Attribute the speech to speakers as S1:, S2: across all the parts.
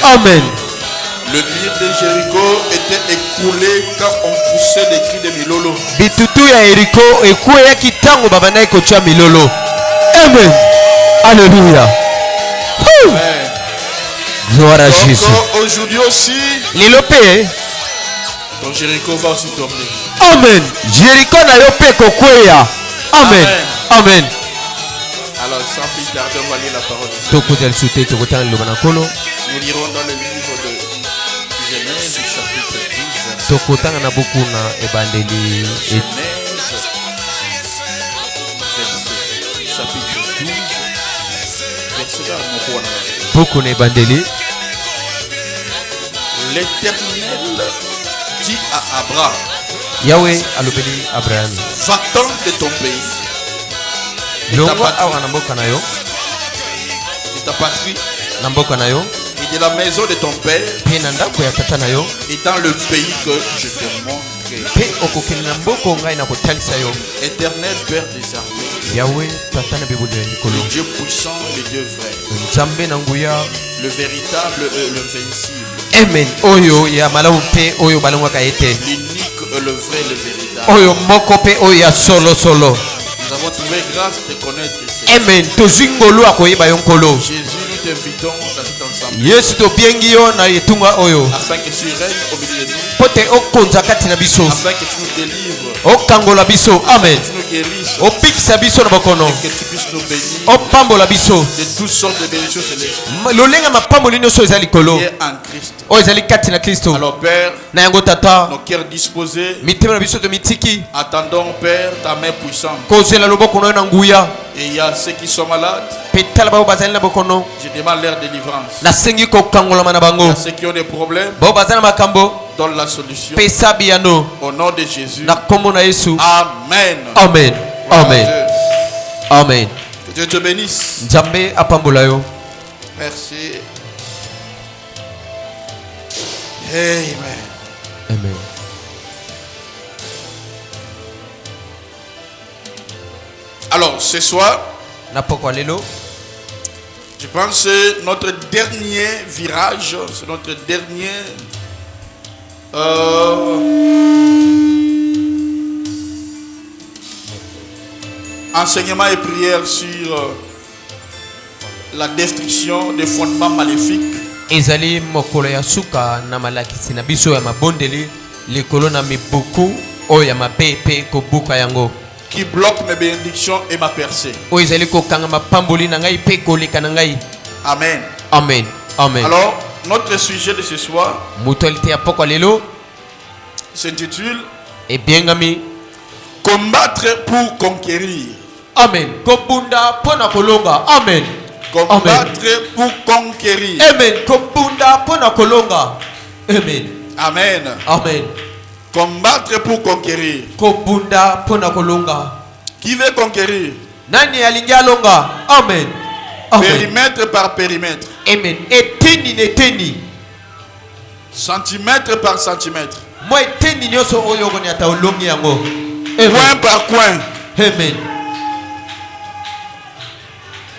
S1: Amen.
S2: Le mur de Jéricho était écroulé quand on poussait des cris de Milolo.
S1: Bitutu ya Jéricho ekwea kitango babana ikocha milolo. Amen. Alléluia.
S2: Amen.
S1: Gloire à Jésus.
S2: Donc aujourd'hui aussi,
S1: Lilopé.
S2: ton Jéricho va aussi tomber.
S1: Amen. Jéricho na yope kokwea. Amen. Amen.
S2: Alors sans plus tarder, on va lire la parole de Dieu.
S1: Tokotel soute tokotan lobanakolo.
S2: Nous lirons dans le livre de Genèse chapitre 12.
S1: Tokotanga na buku na ebandeli
S2: Genèse chapitre 12 verset 1.
S1: buku na ebandeli.
S2: L'Éternel dit à Abraham,
S1: Yahweh alobeli Abraham.
S2: va-t'en de ton pays,
S1: Longo awa na mboka na yo.
S2: de ta patrie
S1: Na mboka na yo.
S2: et de la maison de ton père
S1: Pe na ndako ya tata na yo.
S2: et dans le pays que je te montrerai.
S1: Pe okokende na mboko ngai na kotalisa yo.
S2: Éternel Père des armées,
S1: Yahweh tata na bibuli ya likolo.
S2: le Dieu puissant, le Dieu vrai,
S1: Nzambe na nguya.
S2: le véritable et l'invincible,
S1: Amen. Oyo ya malamu pe oyo balongwaka ete.
S2: l'unique et le vrai, le véritable.
S1: Oyo moko pe oyo ya solo solo.
S2: Nous avons trouvé grâce de connaître Seigneur.
S1: Amen. Tozingolo akoyeba yo nkolo.
S2: Jésus, nous t'invitons dans cet ensemble
S1: Yesu tobiengi yo na etunga oyo.
S2: afin que tu règnes au milieu de nous,
S1: Pote okonza kati na biso.
S2: afin que tu nous délivres,
S1: Okangola biso. Amen.
S2: que tu nous guérisses,
S1: Opikisa biso na bokono.
S2: et que tu puisses nous bénir
S1: Opambola biso.
S2: de toutes sortes de bénédictions célestes
S1: Lolenga mapamboli nyonso ezali likolo.
S2: qui est en Christ.
S1: Oyo ezali kati na Kristo.
S2: Alors Père,
S1: Na yango tata.
S2: nos cœurs disposés,
S1: Mitema na biso tomitiki.
S2: attendons Père ta main puissante.
S1: Kozela loboko na yo na nguya.
S2: Et il y a ceux qui sont malades,
S1: Pe tala bao bazali na bokono.
S2: je demande leur délivrance.
S1: Nasengi kokangolama na
S2: Il y
S1: bango.
S2: a ceux qui ont des problèmes,
S1: Bao bazali na makambo.
S2: donne la solution.
S1: Pesa biyano.
S2: Au nom de Jésus.
S1: Na kombo na Yesu.
S2: Amen.
S1: Amen. Amen.
S2: Dieu.
S1: Amen.
S2: Que Dieu te bénisse.
S1: Nzambe apambola yo.
S2: Merci. Amen.
S1: Amen.
S2: Alors, ce soir,
S1: Na pokwa lelo.
S2: je pense que c'est notre dernier virage, c'est notre dernier enseignement et prière sur la destruction des fondements maléfiques
S1: Ezali mokolo ya suka na malakisi na biso ya mabondeli likolo na mibuku oyo ya mapepe kobuka yango
S2: qui bloquent mes bénédictions et ma percée.
S1: oyo ezali kokanga mapamboli na ngai pe koleka na ngai.
S2: Amen.
S1: Amen. Amen.
S2: Alors, notre sujet de ce soir
S1: mutualité ya pokwa lelo
S2: s'intitule
S1: ebiengami
S2: Combattre pour conquérir.
S1: Amen. Kobunda pona kolonga. Amen.
S2: Combattre pour conquérir.
S1: Amen. Kobunda pona kolonga. Amen.
S2: Amen.
S1: Amen.
S2: Combattre pour conquérir.
S1: Kobunda pona kolonga.
S2: Qui veut conquérir?
S1: Nani alingi alonga? Amen. Amen.
S2: Périmètre par périmètre.
S1: Amen. Eteni neteni.
S2: Centimètre par centimètre.
S1: Moi eteni nyoso oyo koni ata olongi yango. Amen.
S2: Coin par coin.
S1: Amen.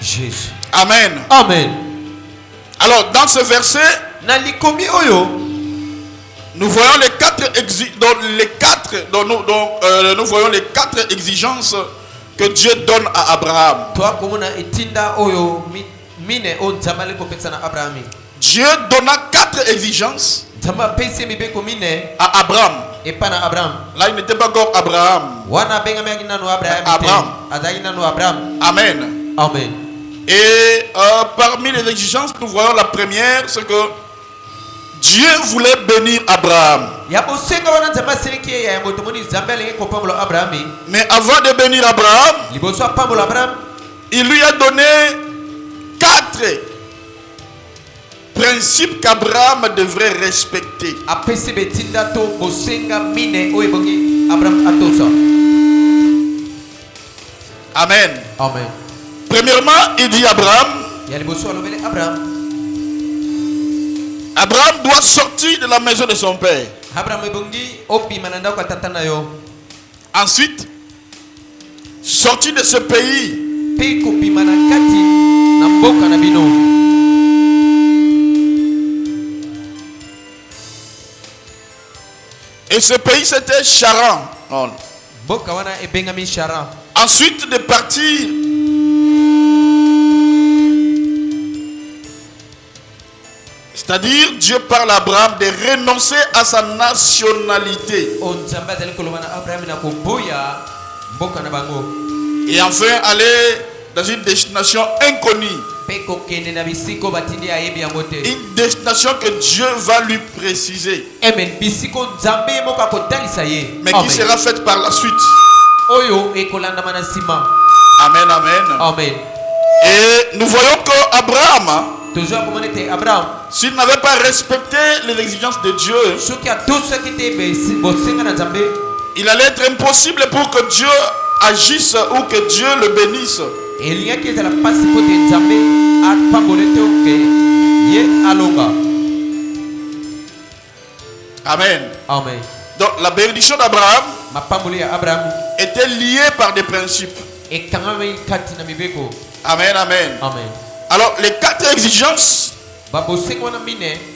S1: Jésus.
S2: Amen.
S1: Amen.
S2: Alors, dans ce verset,
S1: Na likomi oyo
S2: nous voyons les nous voyons les quatre exigences que Dieu donne à Abraham.
S1: toi komona etinda oyo mine o nzamale ko pesa na Abraham.
S2: Dieu donna quatre exigences
S1: Nzamba pese mibeko mine
S2: à Abraham.
S1: et pas na Abraham.
S2: Là, il n'était pas encore Abraham.
S1: Wana benga mengi nanu Abraham.
S2: Abraham.
S1: Azali nanu Abraham.
S2: Amen.
S1: Amen.
S2: Et parmi les exigences, nous voyons la première, c'est que Dieu voulait bénir Abraham.
S1: Ya bosenga wana nzamba seleki ya moto moni nzamba lengi ko pambola Abraham.
S2: Mais avant de bénir Abraham,
S1: Liboso pambola Abraham,
S2: il lui a donné quatre principes qu'Abraham devrait respecter.
S1: apesi betinda to bosenga mine oyo bongi Abraham atosa.
S2: Amen.
S1: Amen.
S2: Premièrement, il dit à Abraham,
S1: Ya liboso alobele Abraham.
S2: Abraham doit sortir de la maison de son père.
S1: Abraham ebongi obi mananda kwa tata na yo.
S2: Ensuite, sortir de ce pays
S1: Pe ko bimana kati na mboka na bino.
S2: Et ce pays c'était Charan.
S1: mboka wana ebengami Charan.
S2: Ensuite de partir, c'est-à-dire Dieu parle à Abraham de renoncer à sa nationalité.
S1: Onzamba zali koloba na Abraham na koboya mboka na bango.
S2: Et enfin aller dans une destination inconnue. Une destination que Dieu va lui préciser.
S1: Amen.
S2: Mais qui sera faite par la suite. Amen, amen.
S1: Amen.
S2: Et nous voyons qu'Abraham, s'il n'avait pas respecté les exigences de Dieu, il allait être impossible pour que Dieu agisse ou que Dieu le bénisse. Amen.
S1: Amen.
S2: Donc la bénédiction d'Abraham était liée par des principes. Amen, amen.
S1: Amen.
S2: Alors les 4 exigences.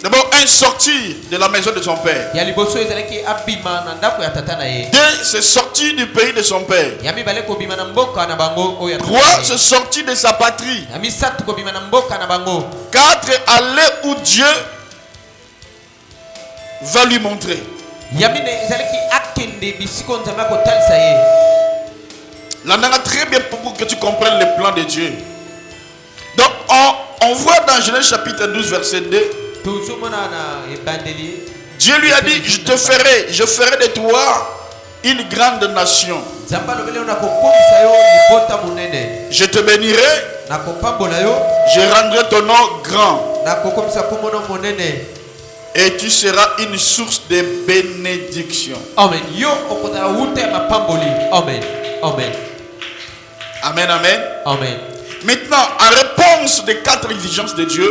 S2: D'abord, un sortir de la maison de son père. Deux, c'est sortir du pays de son père. Trois, c'est sortir de sa patrie. 4, aller où Dieu va lui montrer. Là, on a très bien pour que tu comprennes le plan de Dieu. Donc, on voit dans Genèse chapitre 12, verset 2. Dieu lui a dit, je ferai de toi une grande nation. Je te bénirai. Je rendrai ton nom grand. Et tu seras une source de bénédiction.
S1: Amen. Amen. Amen.
S2: Amen, amen.
S1: Amen.
S2: Maintenant, en réponse des 4 exigences de Dieu,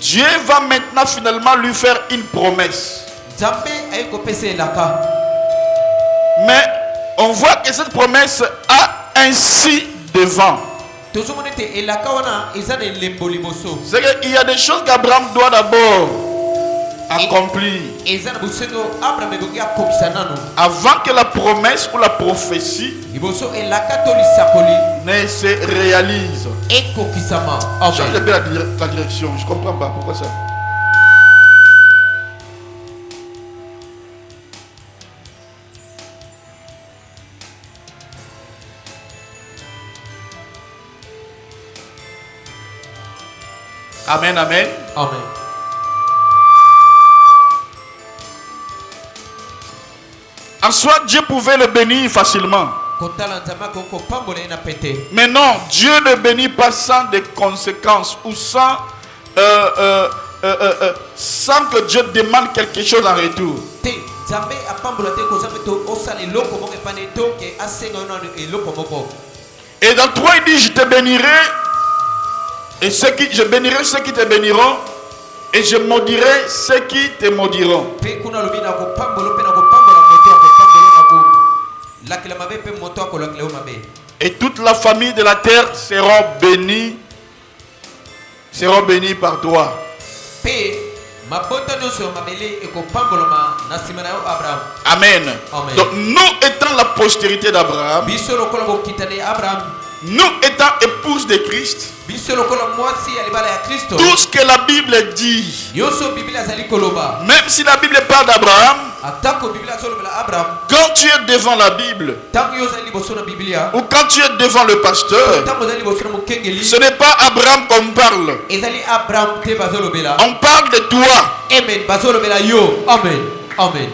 S2: Dieu va maintenant finalement lui faire une promesse. Mais on voit que cette promesse a ainsi devant. C'est qu'il y a des choses qu'Abraham doit d'abord accomplir avant que la promesse ou la prophétie ne se réalise. Change un peu la direction. Je ne comprends pas pourquoi ça. Amen, amen.
S1: Amen.
S2: En soi, Dieu pouvait le bénir facilement. Mais non, Dieu ne bénit pas sans des conséquences ou sans que Dieu demande quelque chose en retour. Et dans 3, il dit, je te bénirai. Et je bénirai ceux qui te béniront. Et je maudirai ceux qui te maudiront. Et toute la famille de la terre seront bénies par toi. Amen. Donc nous étant la postérité d'Abraham, nous étant épouses de Christ, tout ce que la Bible dit, même si la Bible parle d'Abraham, quand tu es devant la Bible ou quand tu es devant le pasteur, ce n'est pas Abraham qu'on parle. On parle de toi.
S1: Amen.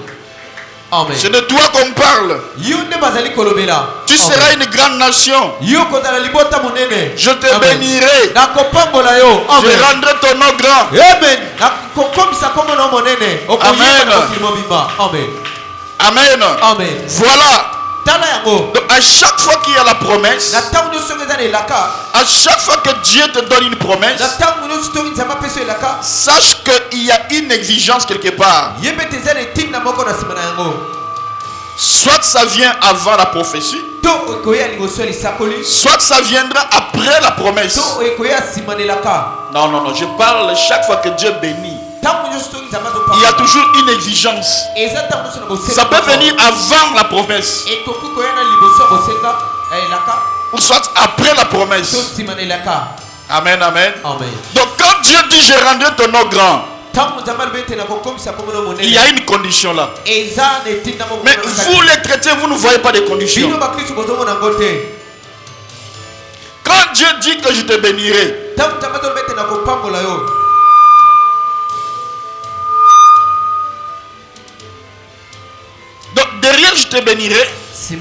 S2: C'est de toi qu'on parle. Tu seras une grande nation. Je te bénirai. Je rendrai ton nom grand. Amen.
S1: Amen.
S2: Voilà. Donc à chaque fois qu'il y a la promesse, à chaque fois que Dieu te donne une promesse, sache qu'il y a une exigence quelque part. Soit ça vient avant la prophétie, soit ça viendra après la promesse. Non, non, non, je parle chaque fois que Dieu bénit. Il y a toujours une exigence. Ça peut venir avant la promesse, ou soit après la promesse. Amen, amen. Donc quand Dieu dit je rendrai ton nom grand, il y a une condition là. Mais vous les chrétiens, vous ne voyez pas de conditions. Quand Dieu dit que je te bénirai, donc derrière je te bénirai, il y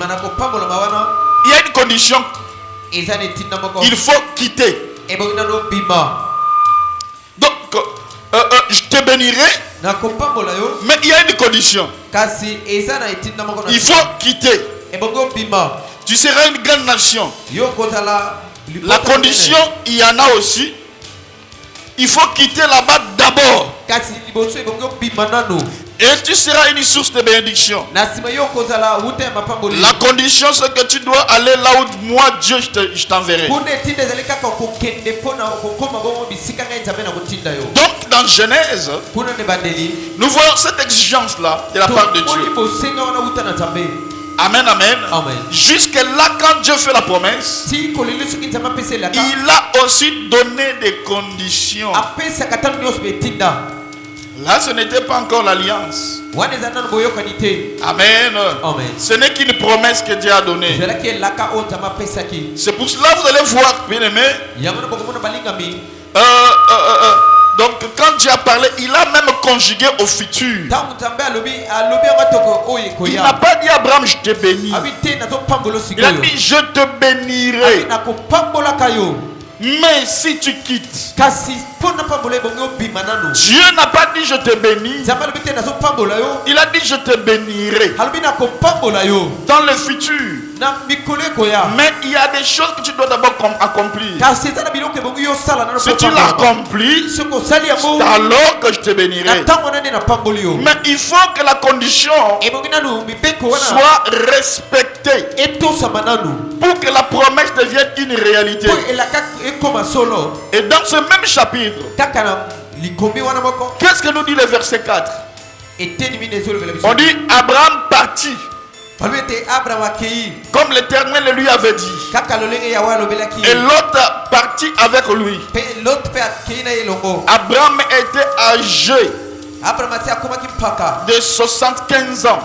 S2: a une condition. Il faut quitter. Donc je te bénirai, mais il y a une condition. Il faut quitter. Tu seras une grande nation. La condition, il y en a aussi. Il faut quitter là-bas d'abord. Et tu seras une source de bénédiction. La condition, c'est que tu dois aller là où moi, Dieu, je t'enverrai. Donc, dans Genèse, nous voyons cette exigence-là de la part de Dieu. Amen, amen. Jusque là, quand Dieu fait la promesse, il a aussi donné des conditions. Là, ce n'était pas encore l'alliance. Amen. Ce n'est qu'une promesse que Dieu a donnée. C'est pour cela que vous allez voir, bien aimé. Donc, quand Dieu a parlé, il a même conjugué au futur. Il n'a pas dit à Abraham, je te bénis. Il a dit, je te bénirai. Mais si tu quittes, Dieu n'a pas dit je te bénis. Il a dit je te bénirai dans le futur. Mais il y a des choses que tu dois d'abord accomplir. Si tu l'accomplis, c'est alors que je te bénirai. Mais il faut que la condition soit respectée pour que la promesse devienne une réalité. Et dans ce même chapitre, qu'est-ce que nous dit le verset 4? On dit Abraham partit comme l'Éternel lui avait dit, et l'autre partit avec lui. Abraham était âgé de 75 ans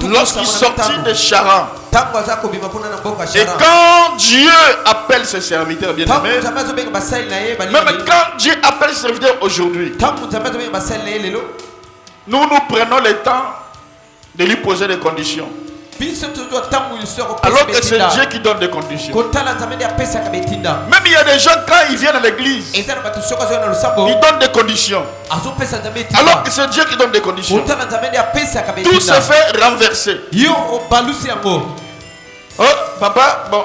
S2: lorsqu'il sortit de Charan. Et quand Dieu appelle ses serviteurs, bien aimés, même quand Dieu appelle ses serviteurs aujourd'hui, nous prenons le temps de lui poser des conditions. Alors que c'est Dieu qui donne des conditions. Même il y a des gens, quand ils viennent à l'église, ils donnent des conditions. Alors que c'est Dieu qui donne des conditions. Tout se fait renverser. Oh, papa, bon,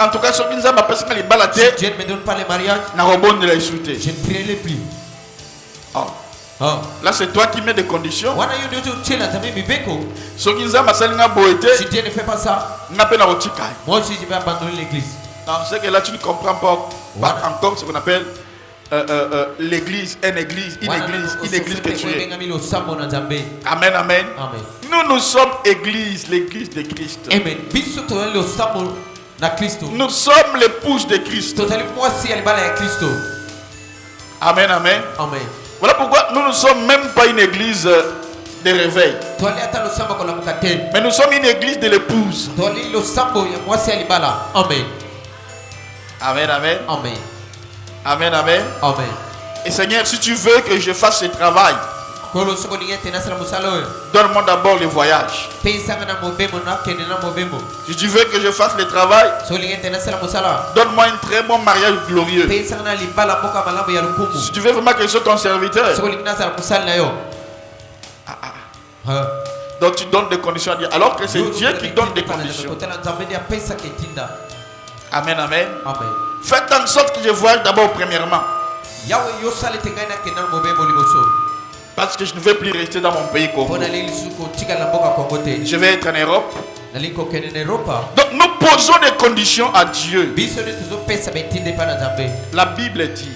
S2: en tout cas, sur Binza, ma personne, elle est baladée.
S3: Dieu ne me donne pas les mariages.
S2: Je ne
S3: prierai plus.
S2: Là, c'est toi qui mets des conditions.
S3: Si Dieu
S2: ne
S3: fait pas ça,
S2: moi
S3: aussi je vais abandonner l'église.
S2: C'est que là, tu ne comprends pas encore ce qu'on appelle l'église, une église que tu es. Amen, amen. Nous sommes l'église de Christ. Nous sommes l'épouse de Christ. Amen, amen. Voilà pourquoi nous ne sommes même pas une église de réveil. Mais nous sommes une église de l'épouse.
S3: Amen.
S2: Amen, amen.
S3: Amen.
S2: Amen, amen.
S3: Amen.
S2: Et Seigneur, si tu veux que je fasse ce travail, donne-moi d'abord le voyage. Si tu veux que je fasse le travail, donne-moi un très bon mariage glorieux. Si tu veux vraiment que je sois ton serviteur, donc tu donnes des conditions à dire. Alors que c'est Dieu qui donne des conditions. Amen, amen. Faites en sorte que je voyage d'abord premièrement. Parce que je ne vais plus rester dans mon pays Congo. Je vais être en Europe. Donc nous posons des conditions à Dieu. La Bible dit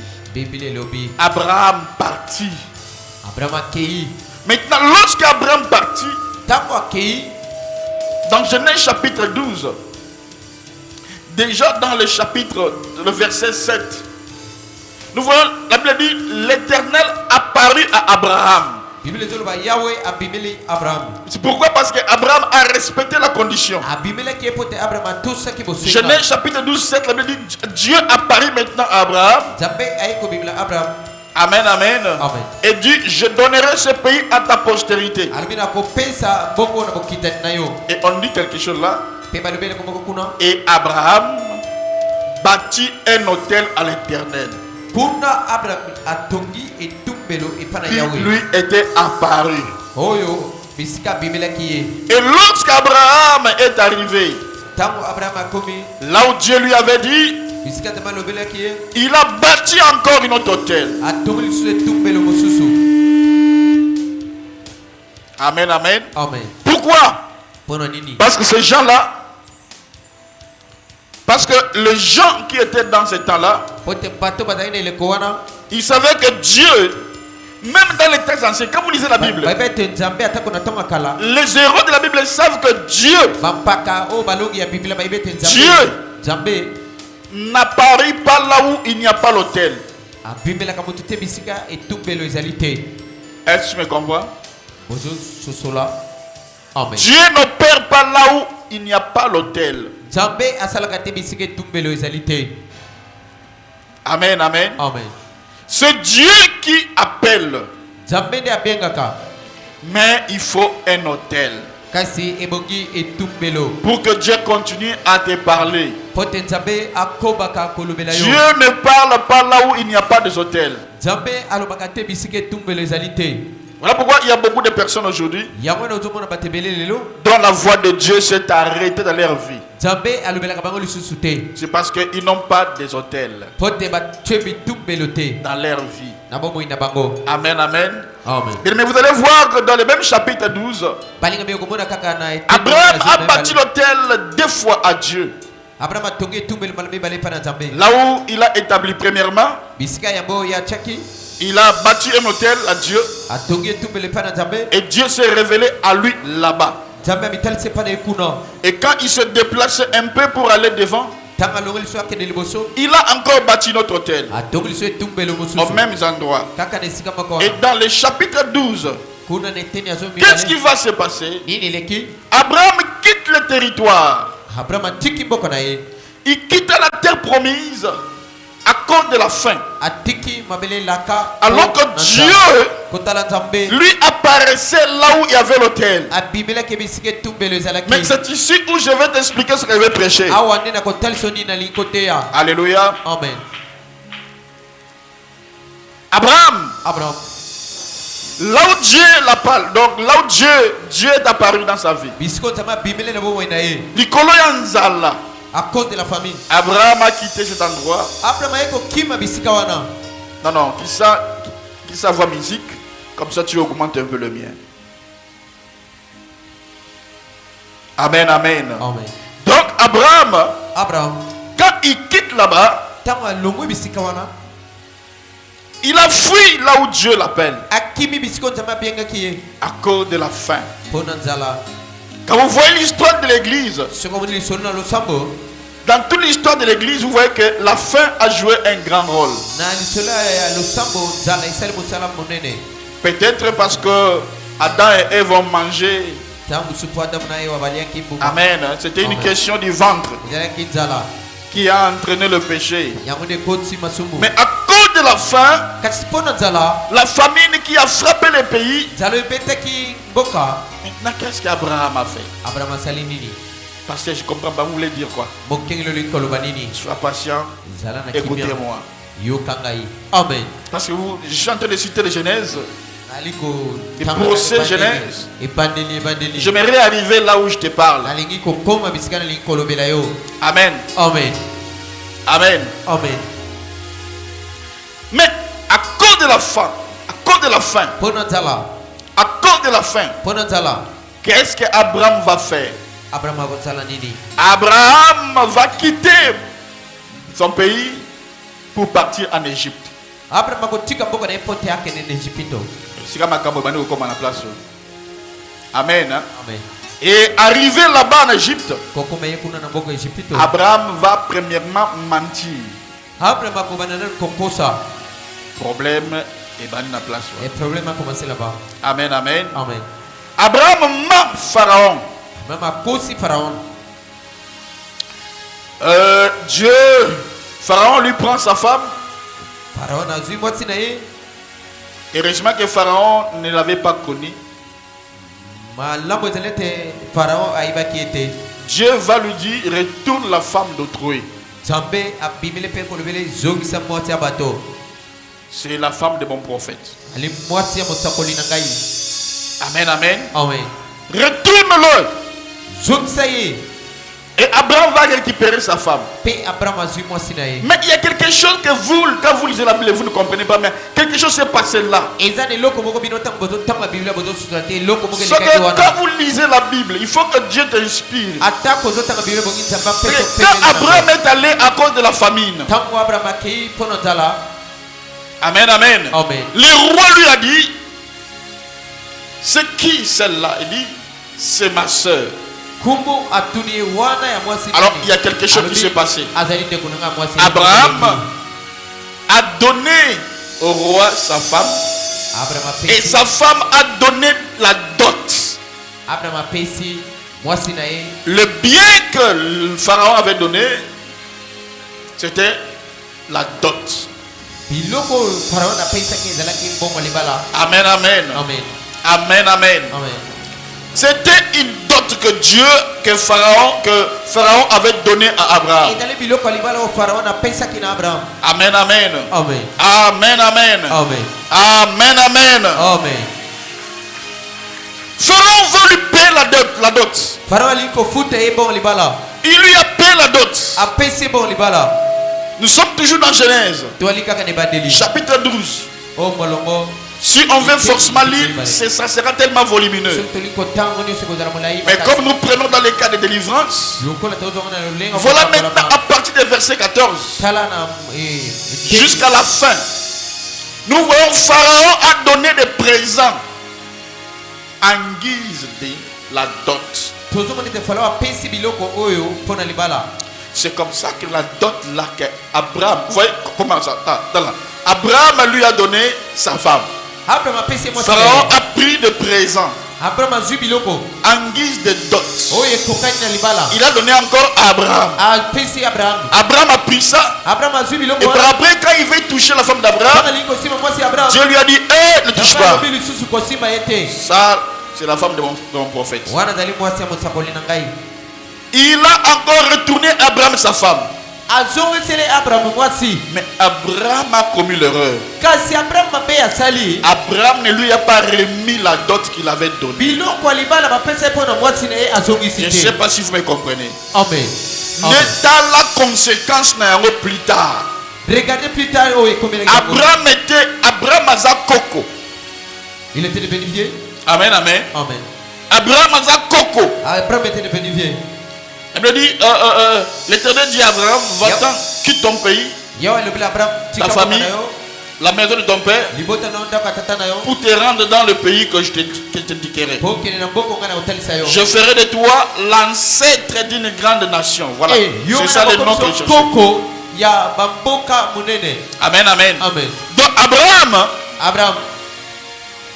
S2: Abraham partit. Maintenant, lorsqu'Abraham partit, dans Genèse chapitre 12, déjà dans le verset 7, nous voyons, la Bible dit, l'Éternel apparut à Abraham. C'est pourquoi? Parce qu'Abraham a respecté la condition. Genèse chapitre 12, 7, la Bible dit, Dieu apparut maintenant à Abraham. Amen, amen. Et dit, je donnerai ce pays à ta postérité. Et on dit quelque chose là. Et Abraham bâtit un autel à l'Éternel. Qui lui était apparu. Et lorsqu'Abraham est arrivé, là où Dieu lui avait dit, il a bâti encore une autre autel. Amen, amen. Pourquoi? Parce que ces gens-là, parce que les gens qui étaient dans ce temps-là, ils savaient que Dieu, même dans les textes anciens, quand vous lisez la Bible, les héros de la Bible savent que Dieu n'apparaît pas là où il n'y a pas l'autel. Est-ce que tu me comprends? Dieu n'opère pas là où il n'y a pas l'autel. Amen, amen. C'est Dieu qui appelle. Mais il faut un autel. Pour que Dieu continue à te parler. Dieu ne parle pas là où il n'y a pas d'autel. Voilà pourquoi il y a beaucoup de personnes aujourd'hui dont la voix de Dieu s'est arrêtée dans leur vie. C'est parce qu'ils n'ont pas des autels dans leur vie. Amen, amen. Mais vous allez voir que dans le même chapitre 12, Abraham a bâti l'autel 2 fois à Dieu. Là où il a établi premièrement, il a bâti un autel à Dieu. Et Dieu s'est révélé à lui là-bas. Et quand il se déplaçait un peu pour aller devant, il a encore bâti notre autel au même endroit. Et dans le chapitre 12, qu'est-ce qui va se passer? Abraham quitte le territoire. Il quitte la terre promise à cause de la faim. Alors que Dieu lui apparaissait là où il y avait l'autel. Mais c'est ici où je vais t'expliquer ce que je vais prêcher. Alléluia.
S1: Amen.
S2: Abraham. Là où Dieu l'appelle, donc là où Dieu est apparu dans sa vie. Nicolo Yanzala.
S1: À cause de la famille.
S2: Abraham a quitté cet endroit. Non, qui ça voit musique. Comme ça tu augmentes un peu le mien. Amen, amen. Donc Abraham, quand il quitte là-bas, il a fui là où Dieu l'appelle. À cause de la faim. Quand vous voyez l'histoire de l'église, dans toute l'histoire de l'église, vous voyez que la faim a joué un grand rôle. Peut-être parce que Adam et Ève ont mangé. Amen. C'était une question du ventre qui a entraîné le péché. Mais à cause de la faim, la famine qui a frappé le pays, maintenant qu'est-ce qu'Abraham a fait? Parce que je comprends pas, vous voulez dire quoi? Sois patient, écoutez-moi.
S1: Amen.
S2: Parce que je suis en train de citer les Genèse, les procès Genèse. J'aimerais arriver là où je te parle. Amen.
S1: Amen.
S2: Amen.
S1: Amen.
S2: Mais à cause de la faim, à cause de la faim, à cause de la faim, qu'est-ce qu'Abraham va faire? Abraham va quitter son pays pour partir en Égypte. Amen.
S3: Amen.
S2: Et arrivé là-bas en Égypte, Abraham va premièrement mentir. Problème est banni la place.
S3: Le problème a commencé là-bas.
S2: Amen, amen.
S3: Amen.
S2: Abraham ment Pharaon.
S3: Même à cause de Pharaon.
S2: Pharaon lui prend sa femme.
S3: Pharaon a vu Motsinae.
S2: Heureusement que Pharaon ne l'avait pas connu.
S3: Pharaon a évacué.
S2: Dieu va lui dire, retourne la femme d'autrui. C'est la femme de mon prophète. Amen, amen.
S3: Amen.
S2: Retourne-le. Et Abraham va récupérer sa femme. Mais il y a quelque chose que vous, quand vous lisez la Bible, vous ne comprenez pas, mais quelque chose s'est passé là. C'est que quand vous lisez la Bible, il faut que Dieu t'inspire. Quand Abraham est allé à cause de la famine, amen, amen. Le roi lui a dit, c'est qui celle-là? Il dit, c'est ma soeur. Alors il y a quelque chose qui s'est passé. Abraham a donné au roi sa femme et sa femme a donné la dot. Le bien que le pharaon avait donné, c'était la dot. Amen, amen. Amen, amen. C'était une dot que Pharaon avait donné à Abraham. Amen, amen.
S3: Amen.
S2: Amen, amen.
S3: Amen.
S2: Amen, amen.
S3: Amen.
S2: Pharaon veut lui payer la dot. Il lui a payé la dot. Nous sommes toujours dans Genèse, chapitre 12. Si on veut forcément lire, ça sera tellement volumineux. Mais comme nous prenons dans les cas de délivrance, voilà maintenant à partir du verset 14 jusqu'à la fin. Nous voyons Pharaon a donné des présents en guise de la dot. C'est comme ça que la dot là que Abraham, vous voyez comment ça? Abraham lui a donné sa femme. Pharaon a pris des présents en guise de dot. Il a donné encore à Abraham. Abraham a pris ça. Et par après, quand il veut toucher la femme d'Abraham, Dieu lui a dit, ne touche pas. Ça, c'est la femme de mon prophète. Il a encore retourné Abraham sa femme. Mais Abraham a commis l'erreur. Abraham ne lui a pas remis la dot qu'il avait donnée. Je ne sais pas si vous me comprenez.
S3: Amen.
S2: Ne dans la conséquence n'a plus tard.
S3: Regardez plus tard.
S2: Abraham a Koko.
S3: Il était devenu vieux.
S2: Amen, amen.
S3: Amen.
S2: Abraham a Koko.
S3: Abraham était devenu vieux.
S2: Il me dit, l'Éternel dit à Abraham, va-t'en, quitte ton pays, ta famille, la maison de ton père, pour te rendre dans le pays que je t'indiquerai. Je ferai de toi l'ancêtre d'une grande nation. Voilà, c'est ça le nom que je cherche. Amen, amen. Donc Abraham,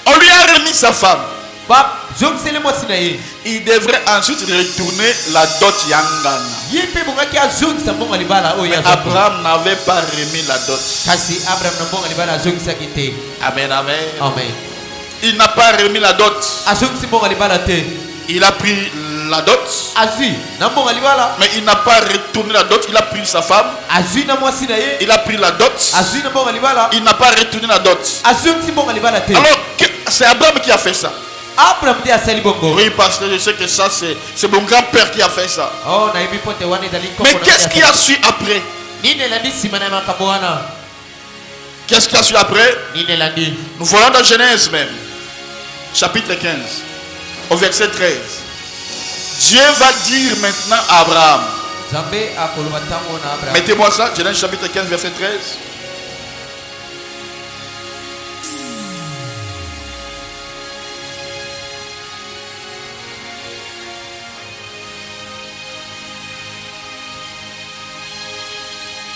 S2: on lui a remis sa femme. Il devrait ensuite retourner la dot Yangana. Mais Abraham n'avait pas remis la dot. Amen, amen. Il n'a pas remis la dot. Il a pris la dot. Mais il n'a pas retourné la dot. Il a pris sa femme. Il a pris la dot. Il n'a pas retourné la dot. Alors, c'est Abraham qui a fait ça. Oui, parce que je sais que ça c'est mon grand-père qui a fait ça. Mais qu'est-ce qui a su après? Qu'est-ce qu'il y a su après? Nous voyons dans Genèse même, chapitre 15, au verset 13. Dieu va dire maintenant à Abraham. Mettez-moi ça, Genèse chapitre 15, verset 13.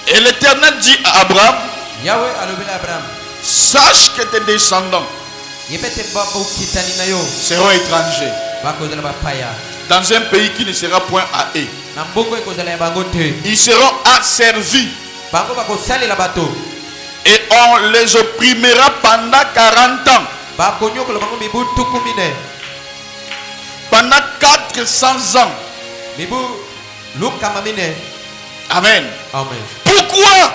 S2: Et l'Éternel dit à Abraham, sache que tes descendants seront étrangers dans un pays qui ne sera point à eux. Ils seront asservis et on les opprimera pendant 40 ans. Pendant 400 ans. Amen. Pourquoi?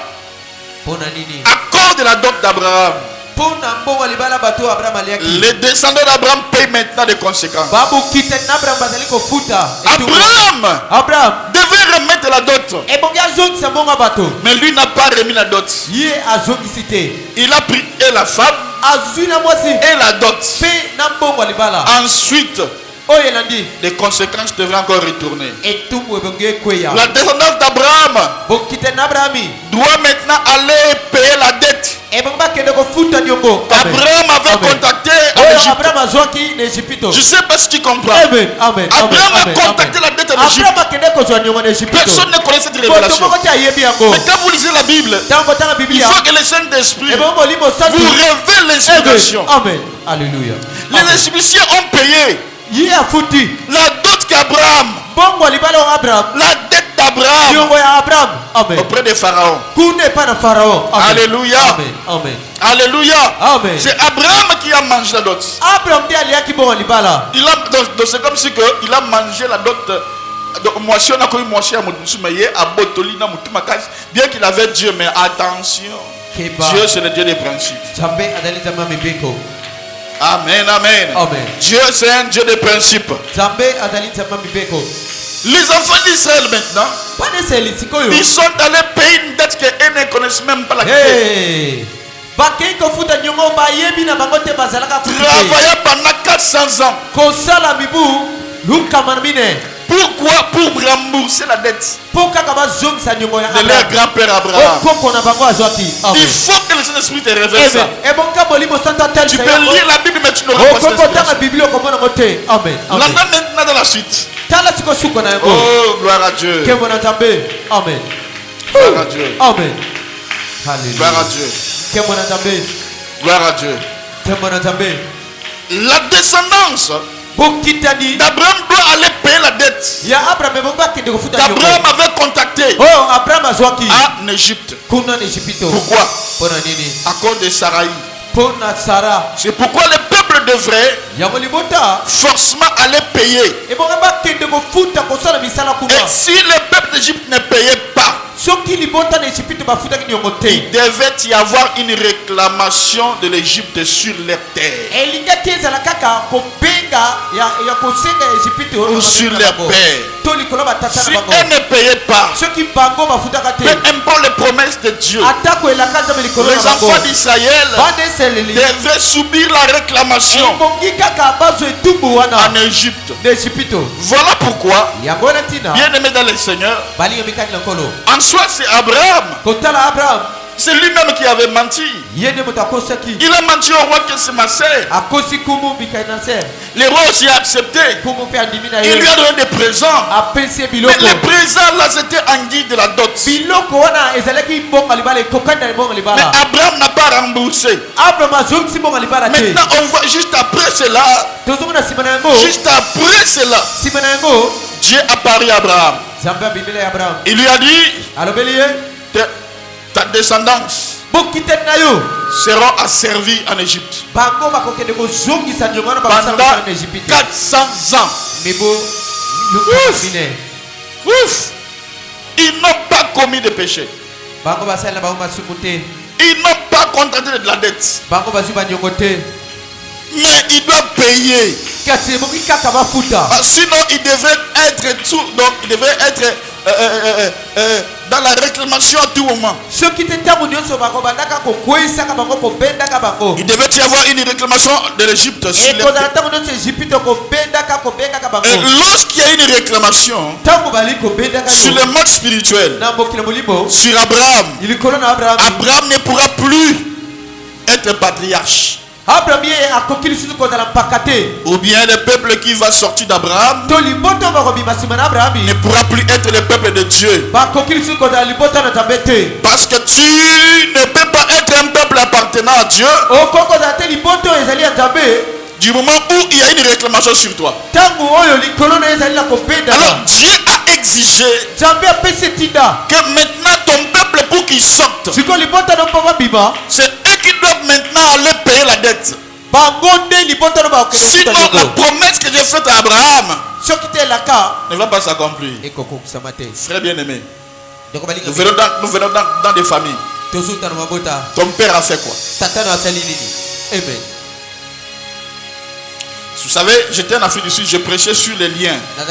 S2: À cause de la dot d'Abraham. Les descendants d'Abraham payent maintenant des conséquences. Abraham devait remettre la dot. Mais lui n'a pas remis la dot. Il a pris et la femme et la dot. Ensuite, les conséquences devraient encore retourner. La descendance d'Abraham doit maintenant aller payer la dette. Abraham avait contacté en Égypte. Je ne sais pas si tu comprends. Abraham a contacté la dette en Égypte. Personne ne connaît cette révélation. Mais quand vous lisez la Bible, il faut que le Saint-Esprit vous révèle l'inspiration.
S3: Alléluia.
S2: Les Égyptiens ont payé la dot qu'Abraham, la dette d'Abraham auprès des pharaons. Alléluia. Alléluia. C'est Abraham qui a mangé la dot. C'est comme si il a mangé la dot. Bien qu'il avait Dieu, mais attention, Dieu c'est le Dieu des principes. Amen, amen. Dieu c'est un Dieu de principes. Les enfants d'Israël maintenant, ils sont allés payer une dette qu'ils ne connaissent même pas laquelle. Travailler pendant 400 ans. Pourquoi? Pour rembourser la dette de leur grand-père Abraham. Il faut que le Saint-Esprit te révèle ça. Tu peux lire la Bible, mais tu n'auras pas cette inspiration. Maintenant dans la suite. Oh, gloire à Dieu. Gloire à Dieu. Gloire à Dieu. Gloire à Dieu. La descendance d'Abraham doit aller payer la dette qu'Abraham avait contacté en Égypte. Pourquoi? À cause de Sarai. C'est pourquoi le peuple devrait forcément aller payer. Et si le peuple d'Égypte ne payait pas, il devait y avoir une réclamation de l'Égypte sur les terres ou sur les pères. Si elle ne payait pas, peu importe les promesses de Dieu, les enfants d'Israël devaient subir la réclamation en Égypte. Voilà pourquoi, bien aimé dans le Seigneur, en soi c'est Abraham. C'est lui-même qui avait menti. Il a menti au roi que c'est ma sœur. Le roi aussi a accepté. Il lui a donné des présents. Mais les présents là c'était en guise de la dot. Mais Abraham n'a pas remboursé. Maintenant on voit juste après cela. Dieu a parlé à Abraham. Il lui a dit, ta descendance seront asservis en Égypte pendant 400 ans. Ouf. Ils n'ont pas commis de péché. Ils n'ont pas contracté de la dette. Mais ils doivent payer. Sinon ils devraient être dans la réclamation à tout moment. Il devait y avoir une réclamation de l'Égypte. Et lorsqu'il y a une réclamation sur le mode spirituel, sur Abraham, Abraham ne pourra plus être patriarche. Ou bien le peuple qui va sortir d'Abraham ne pourra plus être le peuple de Dieu. Parce que tu ne peux pas être un peuple appartenant à Dieu du moment où il y a une réclamation sur toi. Alors Dieu a exigé que maintenant ton peuple, pour qu'il sorte, c'est eux qui doivent maintenant aller payer la dette. Sinon la promesse que j'ai faite à Abraham ne va pas s'accomplir. Frère bien-aimé, nous venons dans des familles. Ton père a fait quoi?
S3: Amen.
S2: Vous savez, j'étais en Afrique du Sud, je prêchais sur les liens. À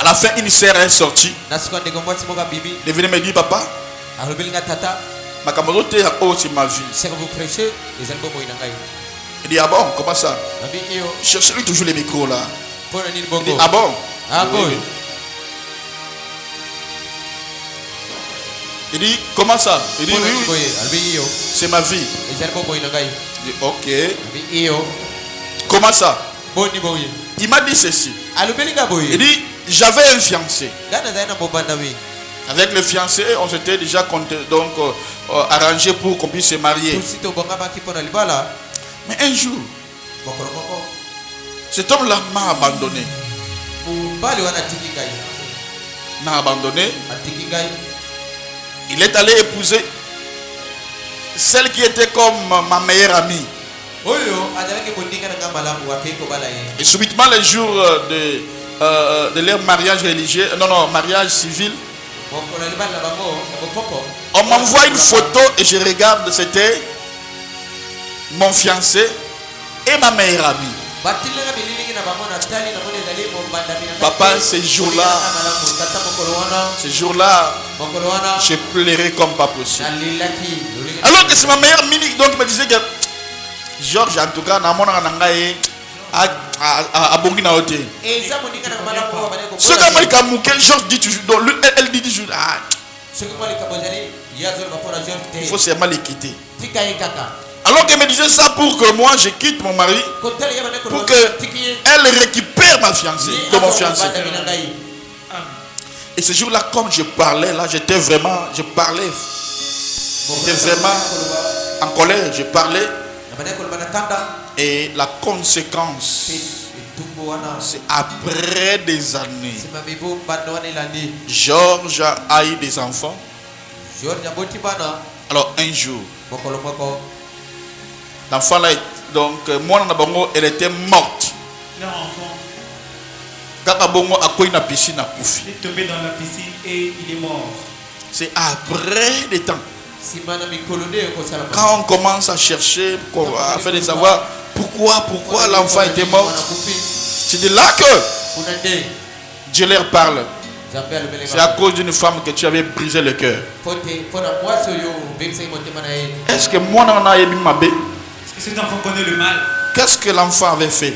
S2: la fin, une sœur est sortie. Elle est venue me dire, papa, c'est ma vie. Il dit, ah bon, comment ça? Je cherche toujours les micros là. Il dit, ah bon?
S3: Ah bon?
S2: Il dit, comment ça? Il dit, oui, c'est ma vie. Il dit, ok. Comment ça? Il m'a dit ceci. Il dit, j'avais un fiancé. Avec le fiancé, on s'était déjà arrangé pour qu'on puisse se marier. Mais un jour, cet homme-là m'a abandonné. M'a abandonné. Il est allé épouser celle qui était comme ma meilleure amie. Et subitement, le jour de leur mariage religieux, mariage civil, on m'envoie une photo et je regarde, c'était mon fiancé et ma meilleure amie. Papa, ce jour-là, je pleurais comme pas possible. Alors que c'est ma meilleure amie donc me disait que Georges, en tout cas, à Bongina Hotel. Ce que Georges dit toujours, elle dit toujours, il faut seulement les quitter. Alors qu'elle me disait ça pour que moi je quitte mon mari, pour qu'elle récupère ma fiancée, de mon fiancé. Et ce jour-là, comme je parlais, là, j'étais vraiment en colère, je parlais. Et la conséquence, c'est après des années, Georges a eu des enfants. Alors un jour, l'enfant là, donc moi elle était morte. Quand Abongo a quoi une piscine à Poufi.
S4: Il est tombé dans la piscine et il est mort.
S2: C'est après des temps. Quand on commence à chercher, à faire des savoirs, pourquoi l'enfant était mort, c'est de là que Dieu leur parle. C'est à cause d'une femme que tu avais brisé le cœur. Est-ce que moi on a aimé ma bête?
S4: Est-ce que cet enfant connaît le mal?
S2: Qu'est-ce que l'enfant avait fait?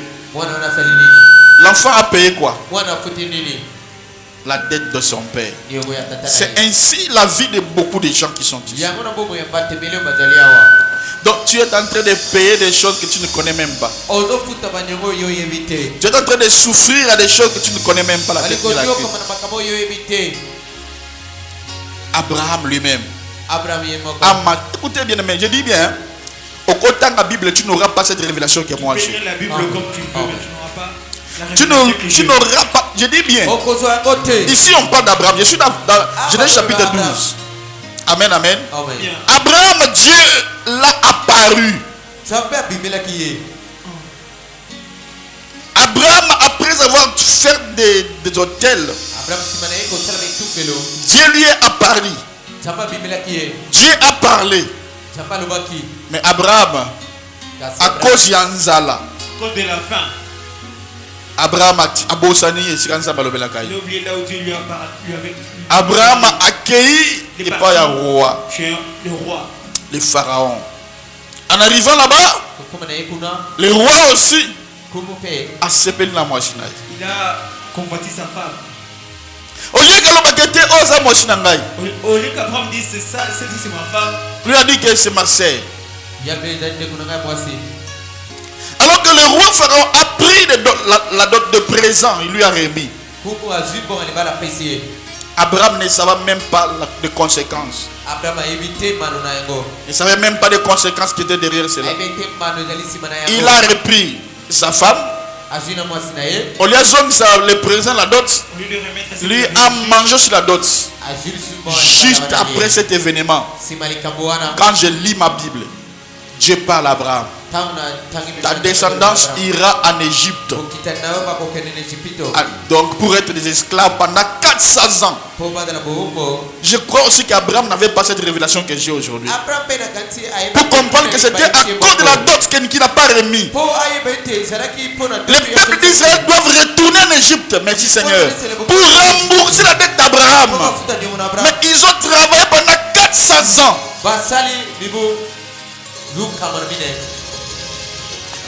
S2: L'enfant a payé quoi? La dette de son père. C'est ainsi la vie de beaucoup de gens qui sont ici. Donc tu es en train de payer des choses que tu ne connais même pas. Tu es en train de souffrir à des choses que tu ne connais même pas. Abraham lui-même. Écoutez bien, mais je dis bien, au côté de la Bible, tu n'auras pas cette révélation que moi j'ai.
S4: La Bible comme tu veux, mais tu n'auras pas.
S2: Tu n'auras pas, je dis bien. Ici on parle d'Abraham. Je suis dans Genèse chapitre 12. Amen, amen. Abraham, Dieu l'a apparu. Abraham, après avoir fait des hôtels, Dieu lui est apparu. Dieu a parlé. Mais Abraham, à cause de la faim, Abraham a bossani et Sikansa Balobelakai.
S4: Il a oublié là où Dieu lui avait.
S2: Abraham a accueilli et pas le roi.
S4: Le roi.
S2: Le pharaon. En arrivant là-bas, le roi aussi a séparé la machine.
S4: Il a convoité sa femme.
S2: Au lieu
S4: qu'Abraham dise c'est ça, c'est ma femme.
S2: Lui a dit que c'est ma sœur. Alors que le roi pharaon a pris la dot de présent, il lui a remis. Abraham ne savait même pas des conséquences. Il ne savait même pas des conséquences qui étaient derrière cela. Il a repris sa femme. Au lieu de le présent, la dot, lui a mangé sur la dot. Juste après cet événement, quand je lis ma Bible, Dieu parle à Abraham. Ta descendance ira en Égypte. Donc pour être des esclaves pendant 400 ans. Je crois aussi qu'Abraham n'avait pas cette révélation que j'ai aujourd'hui. Pour comprendre que c'était à cause de la dot qu'il n'a pas remis. Les peuples d'Israël doivent retourner en Égypte. Merci Seigneur. Pour rembourser la dette d'Abraham. Mais ils ont travaillé pendant 400 ans.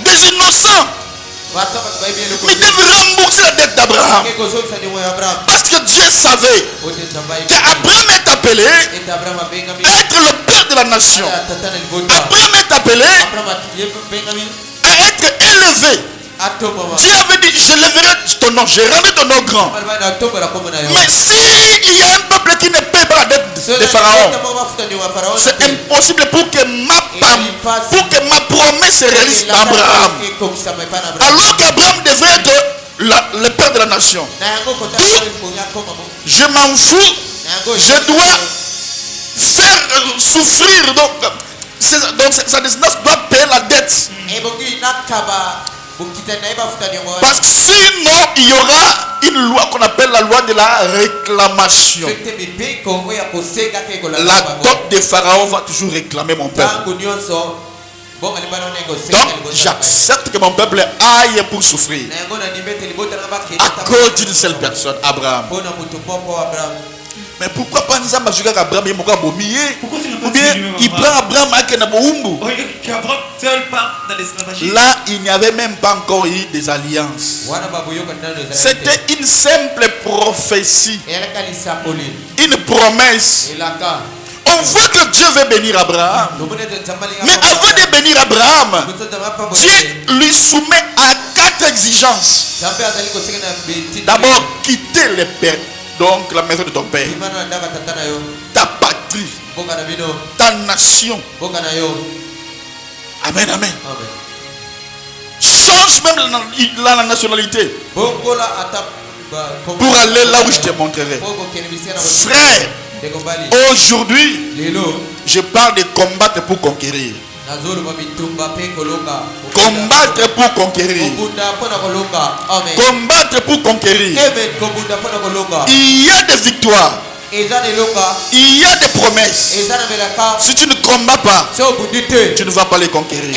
S2: Des innocents. Mais ils devaient rembourser la dette d'Abraham. Parce que Dieu savait qu'Abraham est appelé à être le père de la nation. Abraham est appelé à être élevé. Dieu avait dit, je lèverai ton nom, je rendrai ton nom grand. Mais s'il y a un peuple qui ne paie pas la dette de Pharaon, c'est impossible pour que ma promesse se réalise d'Abraham. Alors qu'Abraham devait être le père de la nation. Je m'en fous, je dois faire souffrir. Donc sa descendance doit payer la dette. Parce que sinon, il y aura une loi qu'on appelle la loi de la réclamation. La dot de Pharaon va toujours réclamer mon peuple. Donc, j'accepte que mon peuple aille pour souffrir à cause d'une seule personne, Abraham. Mais pourquoi pas nous avons joué Abraham et Moka Bomiye? Ou bien il prend Abraham avec Naboumbu. Là, il n'y avait même pas encore eu des alliances. C'était une simple prophétie. Une promesse. On voit que Dieu veut bénir Abraham. Mais avant de bénir Abraham, Dieu lui soumet à 4 exigences. D'abord, quitter les pères. Donc la maison de ton père, ta patrie, ta nation. Amen, amen. Change même la nationalité pour aller là où je te montrerai. Frère, aujourd'hui, je parle de combattre pour conquérir. Combattre pour conquérir. Combattre pour conquérir. Il y a des victoires. Il y a des promesses. Si tu ne combats pas, tu ne vas pas les conquérir.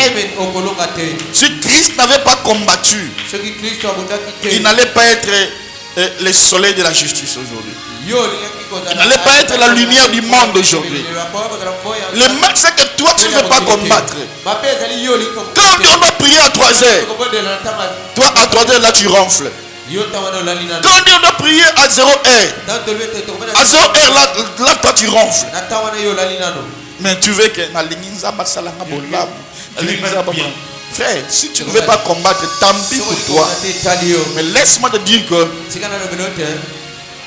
S2: Si Christ n'avait pas combattu, il n'allait pas être le soleil de la justice aujourd'hui. Il n'allait pas être la lumière du monde aujourd'hui. Le mal, c'est que toi, tu ne veux pas combattre. Quand on doit prier à 3 heures, toi, à 3 heures, là, tu ronfles. Quand on doit prier à 0 heure, à 0 heure, là, toi, tu ronfles. Mais tu veux que... Frère, si tu ne veux pas combattre, tant pis pour toi. Mais laisse-moi te dire que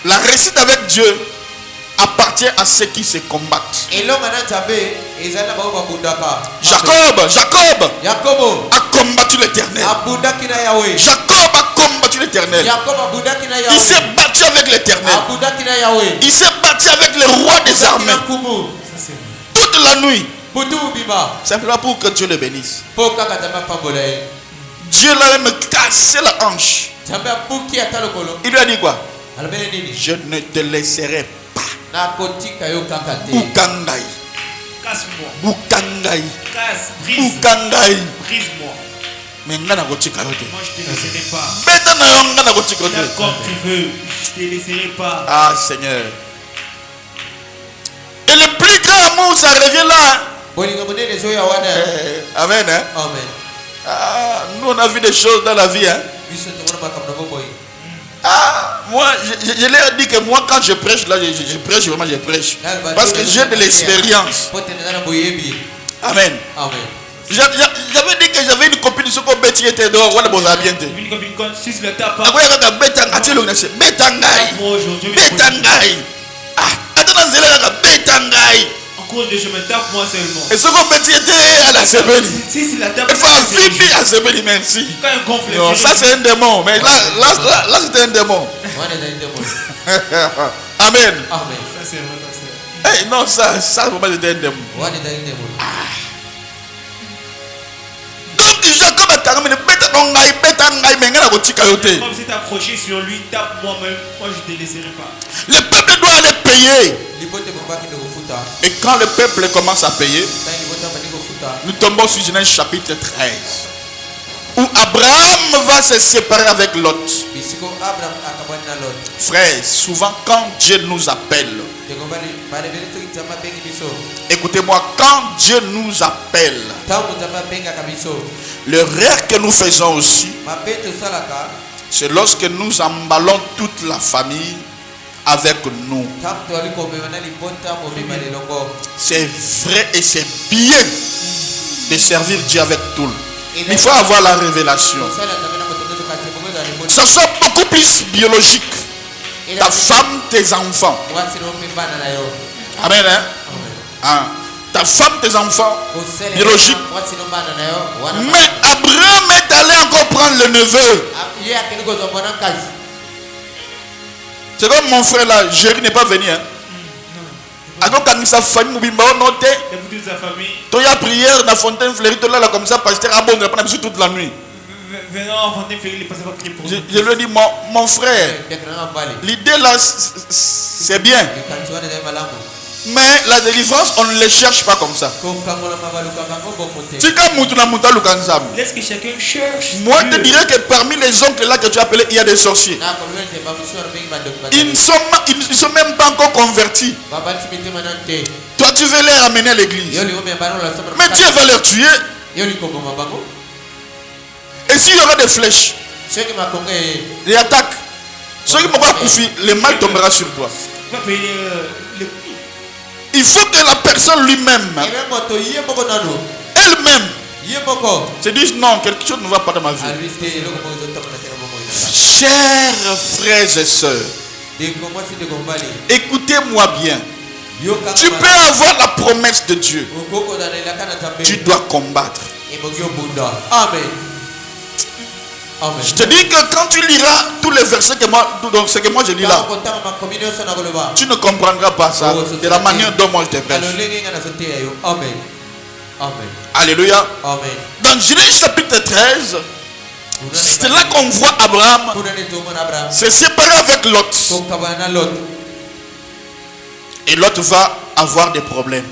S2: la réussite avec Dieu appartient à ceux qui se combattent. Jacob a combattu l'Éternel. Jacob a combattu l'Éternel. Il s'est battu avec l'Éternel. Il s'est battu avec le roi des armées toute la nuit. Simplement pour que Dieu le bénisse. Dieu l'a même cassé la hanche. Il lui a dit quoi? Je ne te laisserai pas. Bukangai.
S4: Casse-moi.
S2: Bukangai.
S4: Brise-moi.
S2: Mais ngana gotika yote.
S4: Moi je te laisserai pas.
S2: Beta na yo ngana gotika yote.
S4: Fais comme tu veux. Je te laisserai pas.
S2: Ah Seigneur. Et le plus grand amour, ça revient là. Amen. Hein?
S1: Amen.
S2: Ah, nous on a vu des choses dans la vie. Hein? Ah, moi, je leur dis que moi, quand je prêche, là, je prêche, vraiment, je prêche. Parce que j'ai de l'expérience. Amen.
S1: Amen.
S2: J'avais dit que j'avais une copine sur le qui était dehors. Voilà, bon, ça a bien été.
S4: Une copine quand si tu le tapes pas. En cours de chemin, tape moi seulement.
S2: Et ce qu'on petit était à la semaine.
S4: Si la tape.
S2: Il faut vivre à la semaine, merci.
S4: Quand il gonfle.
S2: Non, ça c'est un démon. Mais là c'était un démon. Amen.
S1: Amen.
S4: Ça c'est vrai.
S2: Hey, non, ça vraiment c'était un démon. Donc Jacob a terminé.
S4: Comme si tu accroché sur lui, tape moi-même. Moi je te laisserai pas.
S2: Le peuple doit aller payer. Et quand le peuple commence à payer, nous tombons sur Genèse chapitre 13. Où Abraham va se séparer avec Lot. Frère, souvent quand Dieu nous appelle, écoutez-moi, quand Dieu nous appelle, le rêve que nous faisons aussi, c'est lorsque nous emballons toute la famille avec nous. C'est vrai et c'est bien de servir Dieu avec tout. Il faut avoir la révélation. Ça soit beaucoup plus biologique. Ta femme, tes enfants. Amen. Hein? Hein? Ta femme, tes enfants. Biologique. Mais Abraham est allé encore prendre le neveu. C'est comme mon frère là, Jérémy n'est pas venu. Hein? Alors quand sa famille mobimba noté, tu as prière dans Fontaine Fleurie, tu là comme ça, pasteur a bon, toute la nuit. Je lui ai dit, mon frère, l'idée là, c'est bien. Mais la délivrance, on ne les cherche pas comme ça.
S4: Laisse que chacun cherche.
S2: Moi, je te dirais que parmi les oncles là que tu as appelés, il y a des sorciers. Ils ne sont même pas encore convertis. Toi, tu veux les ramener à l'église. Mais Dieu va les tuer. Et s'il y aura des flèches, des attaques, ceux qui m'ont pas confié, le mal tombera sur toi. Il faut que la personne lui-même, elle-même, se dise non, quelque chose ne va pas dans ma vie. Chers frères et sœurs, écoutez-moi bien. Tu peux avoir la promesse de Dieu. Tu dois combattre.
S1: Amen. Amen.
S2: Je te dis que quand tu liras tous les versets que moi, donc ce que moi je lis là, tu ne comprendras pas ça de la manière dont moi je te prêche.
S1: Amen. Amen.
S2: Alléluia.
S1: Amen.
S2: Dans Genèse chapitre 13, c'est là qu'on voit Abraham se séparer avec Lot. Et Lot va avoir des problèmes.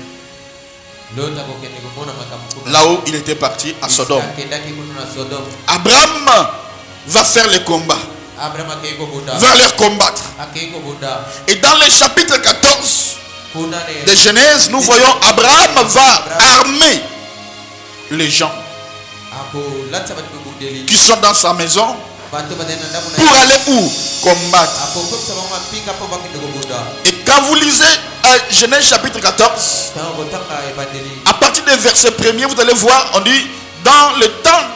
S2: Là où il était parti, à Sodome. Abraham va faire le combat. Va les combattre. Et dans le chapitre 14 de Genèse, nous voyons Abraham va armer les gens qui sont dans sa maison pour aller où? Combattre. Et quand vous lisez Genèse chapitre 14, à partir du verset 1er, vous allez voir, on dit, dans le temps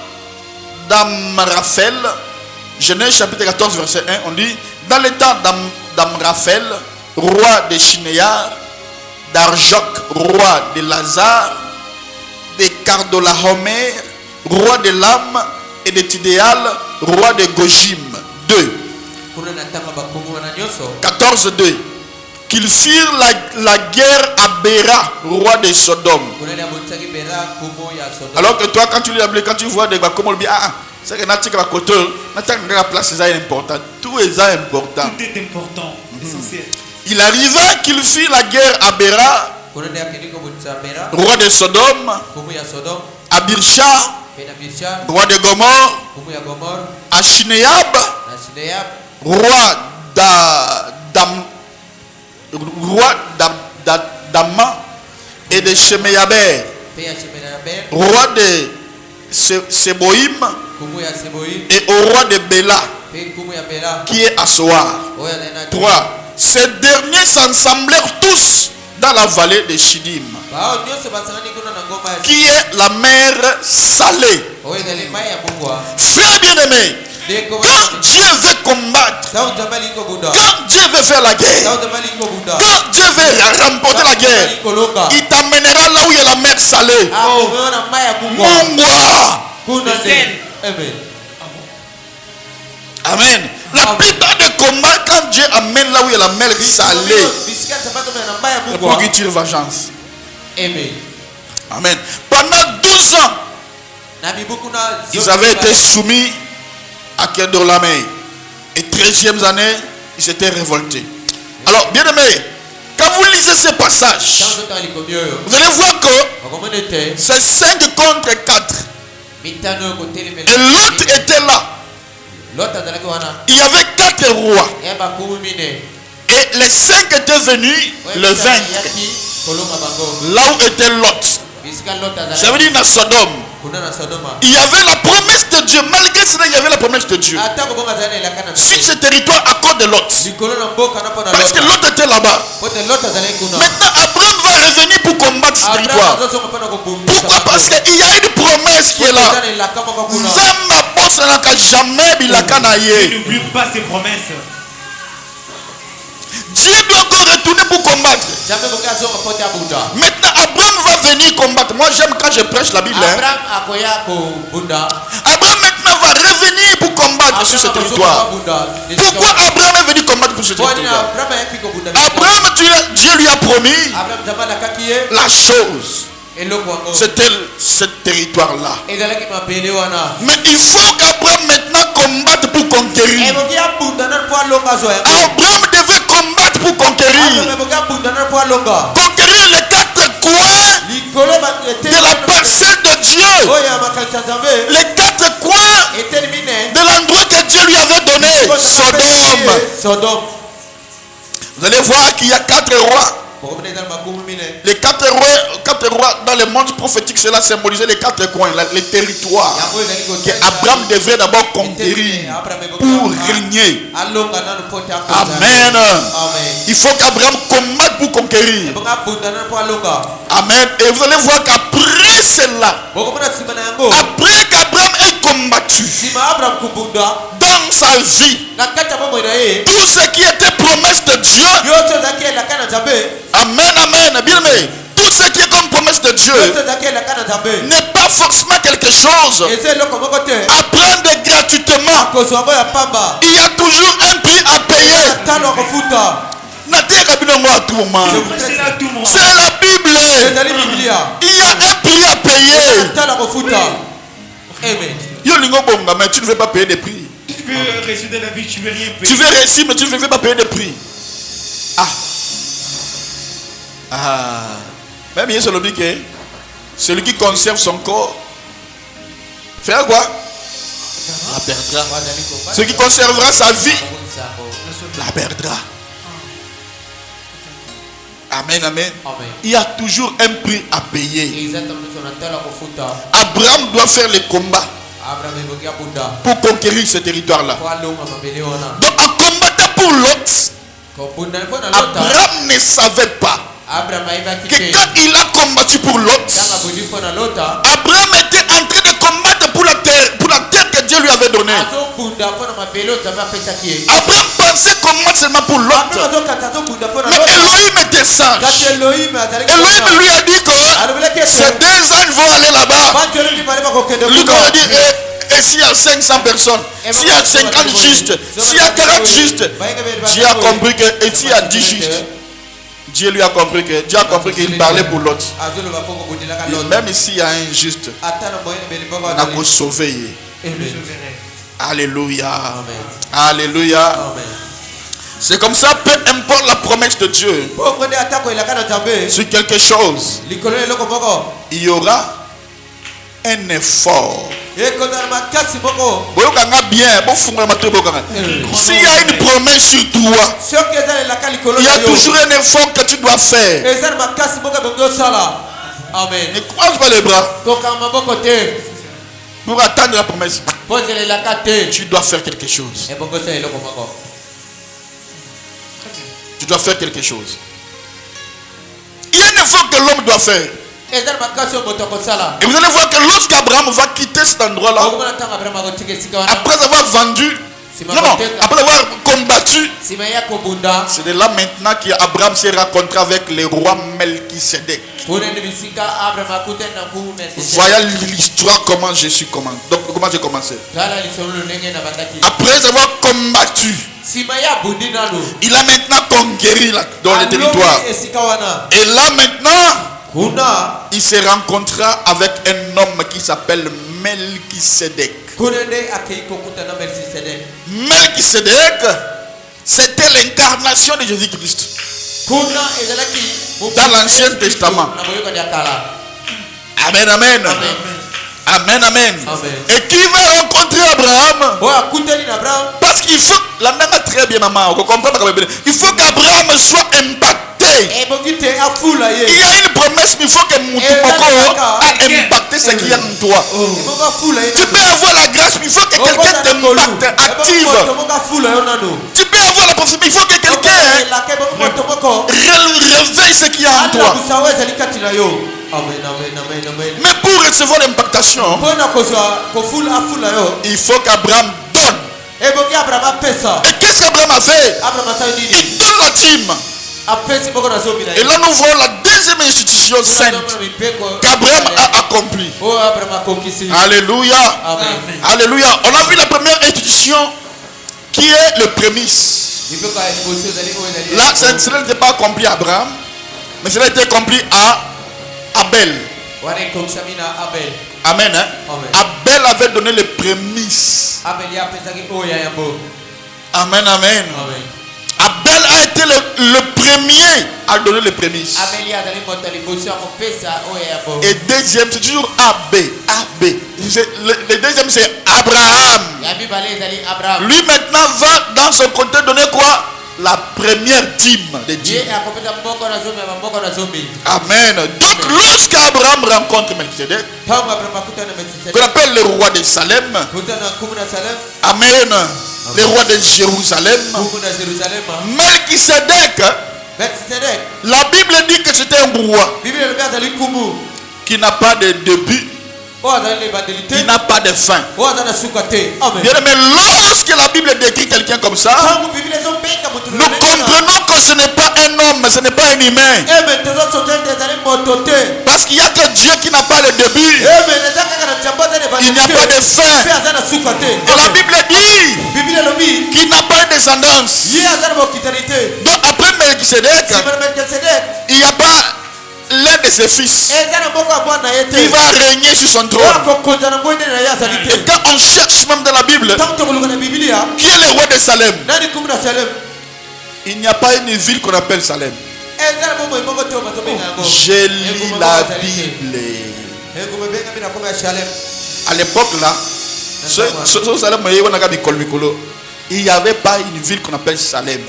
S2: d'Amraphel, Genèse chapitre 14, verset 1, on dit, dans le temps d'Amraphel, roi de Shinéar, d'Arjok, roi de Lazare, de Cardolahomer, roi de Lam, et de Tidéal, roi de Gojim. 2. 14.2. Qu'ils firent la guerre à Béra, roi de Sodome. Alors que toi, quand tu lis la Bible, quand tu vois des comment le c'est que la place est importante. Tout est important.
S4: Tout est important. Essentiel.
S2: Il arriva qu'il fit la guerre à Béra, roi de Sodome, à Birsha, roi de Gomorre, Ashineab, roi d'Amman et de Shemeyaber, roi de Seboïm, et au roi de Béla, qui est à Soar. 3. Ces derniers s'assemblèrent tous dans la vallée de Shidim, qui est la mer salée. Frère bien-aimé, quand Dieu veut combattre, quand Dieu veut faire la guerre, quand Dieu veut remporter la guerre, il t'amènera là où il y a la mer salée. Amen. La plupart des combats, quand Dieu amène là où il y a la mer salée, c'est pour qu'il tire vengeance. Amen. Pendant 12 ans, ils avaient été soumis à Kedorlamer. Et 13e année, ils s'étaient révoltés. Alors, bien aimé, quand vous lisez ces passages, vous allez voir que c'est 5 contre 4. Et l'autre était là. Il y avait 4 rois. Et les 5 étaient venus le vaincre. Là où était Lot. Ça veut dire dans Sodome. Il y avait la promesse de Dieu. Malgré cela, il y avait la promesse de Dieu sur ce territoire à cause de Lot. Parce que Lot était là-bas. Maintenant, Abraham va revenir pour combattre ce territoire. Pourquoi? Parce qu'il y a une promesse qui est là.
S4: Il n'oublie pas ses promesses.
S2: Dieu doit encore retourner pour combattre. Maintenant, Abraham va venir combattre. Moi, j'aime quand je prêche la Bible. Abraham maintenant va revenir pour combattre sur ce territoire. Pourquoi Abraham est venu combattre pour ce territoire? Abraham, Dieu lui a promis la chose. C'était ce territoire-là. Mais il faut qu'Abraham maintenant combatte pour conquérir. Abraham devait combattre pour conquérir. Conquérir les 4 coins de la parcelle de Dieu. Les 4 coins de l'endroit que Dieu lui avait donné. Sodome. Vous allez voir qu'il y a 4 rois. Les 4 rois dans le monde prophétique, cela symbolisait les 4 coins, les territoires qu'Abraham devrait d'abord conquérir pour régner. Amen. Il faut qu'Abraham combatte pour conquérir. Amen. Et vous allez voir qu'après cela, après qu'Abraham ait combattu dans sa vie, tout ce qui était promesse de Dieu, amen, amen, bien aimé, tout ce qui est comme promesse de Dieu n'est pas forcément quelque chose à prendre gratuitement. Il y a toujours un prix à payer. C'est la Bible. Il y a un prix à payer. Mais tu ne veux pas payer des prix.
S4: Tu veux réussir dans la vie, tu veux rien payer.
S2: Tu veux réussir, mais tu ne veux pas payer des prix. Même il celui qui conserve son corps faire quoi? La perdra. Celui qui conservera sa vie la perdra. Amen, amen. Il y a toujours un prix à payer. Abraham doit faire les combats pour conquérir ce territoire-là. Donc en combattant pour Lot, Abraham ne savait pas que quand il a combattu pour Lot, Abraham était en train de combattre pour la terre que Dieu lui avait donnée. Abraham pensait combattre seulement pour Lot. Mais Elohim était sage. Elohim lui a dit que ces 2 anges vont aller là-bas. Lui a dit, et s'il y a 500 personnes, s'il y a 50 justes, s'il y a 40 justes, Dieu a compris que, et s'il y a 10 justes, Dieu lui a compris que Dieu a compris qu'il parlait pour l'autre. Même ici il y a un juste, on a qu'à sauver. Alléluia. Alléluia. C'est comme ça, peu importe la promesse de Dieu sur quelque chose, il y aura un effort. S'il y a une promesse sur toi, il y a toujours un effort que tu dois faire.
S1: Amen.
S2: Ne croise pas les bras pour attendre la promesse. Tu dois faire quelque chose. Tu dois faire quelque chose. Il y a un effort que l'homme doit faire. Et vous allez voir que lorsqu'Abraham va quitter cet endroit-là, après avoir vendu, après avoir combattu, c'est de là maintenant qu'Abraham s'est rencontré avec le roi Melchisedec. Voyez l'histoire comment je suis commencé. Donc comment j'ai commencé. Après avoir combattu, il a maintenant conquéri dans le territoire. Et là maintenant, il se rencontra avec un homme qui s'appelle Melchisedec. Melchisedec, c'était l'incarnation de Jésus-Christ dans l'Ancien Testament. Amen, amen. Amen, amen. Et qui va rencontrer Abraham? Parce qu'il faut, très bien maman, il faut qu'Abraham soit impacté. Il y a une promesse, mais il faut que Moutoumoko a impacté ce qui est en toi. Tu peux avoir la grâce, mais il faut que quelqu'un t'impacte, active. Tu peux avoir la prophétie, mais il faut que quelqu'un réveille ce qui est en toi. Mais pour recevoir l'impactation, il faut qu'Abraham donne. Et qu'est-ce qu'Abraham a fait? Il donne la dîme. Et là nous voyons la deuxième institution sainte qu'Abraham a accomplie. Alléluia. Alléluia. On a vu la première institution qui est le prémisse. Là, cela n'était pas accompli à Abraham, mais cela a été accompli à Abel. Amen. Hein? Abel avait donné les prémices. Amen, amen. Abel a été le premier à donner les prémices. Et deuxième, c'est toujours AB. Le deuxième, c'est Abraham. Lui maintenant va dans son côté donner quoi? La première dîme de Dieu. Amen. Donc lorsqu'Abraham rencontre Melchisedec, qu'on appelle le roi de Salem, amen, le roi de Jérusalem, Melchisedec, la Bible dit que c'était un roi qui n'a pas de début, qui n'a pas de fin. Bien, mais lorsque la Bible décrit quelqu'un comme ça, nous comprenons que ce n'est pas un homme, ce n'est pas un humain. Parce qu'il n'y a que Dieu qui n'a pas de début. Il n'y a pas de fin. Et la Bible dit qu'il n'a pas de descendance. Donc après Melchisedec, il n'y a pas l'un de ses fils qui va régner sur son trône. Et quand on cherche même dans la Bible qui est le roi de Salem, il n'y a pas une ville qu'on appelle Salem. Je lis la Bible. À l'époque là, il n'y avait pas une ville qu'on appelle Salem.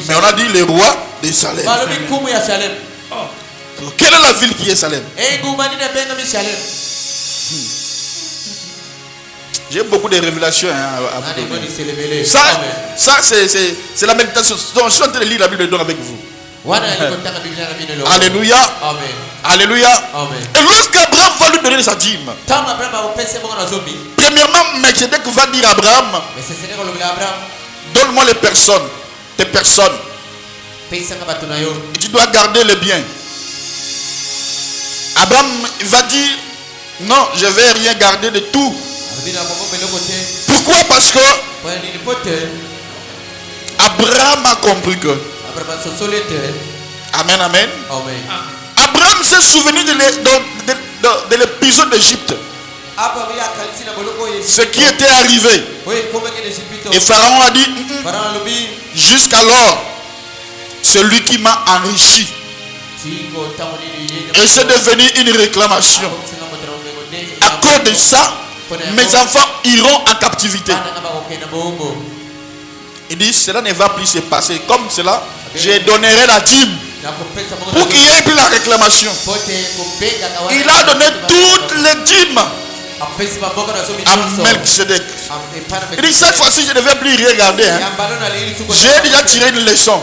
S2: Mais on a dit le roi de Salem. Quelle est la ville qui est Salem? J'ai beaucoup de révélations à vous donner. Ça c'est la méditation. Donc, je suis en train de lire la Bible avec vous. Alléluia. Amen. Alléluia. Amen. Et lorsqu'Abraham va lui donner sa dîme, premièrement, Melchisedec va dire à Abraham, donne-moi les personnes. Tes personnes. Et tu dois garder le bien. Abraham va dire, non, je ne vais rien garder de tout. Pourquoi? Parce que Abraham a compris que. Amen, amen. Abraham s'est souvenu de l'épisode d'Égypte. Ce qui était arrivé. Et Pharaon a dit, jusqu'alors, celui qui m'a enrichi Et c'est devenu une réclamation. À cause de ça, mes enfants iront en captivité. Il dit, cela ne va plus se passer. Comme cela, je donnerai la dîme pour qu'il n'y ait plus la réclamation. Il a donné toutes les dîmes à Melchizedek. Il dit, cette fois-ci, je ne vais plus regarder. J'ai déjà tiré une leçon.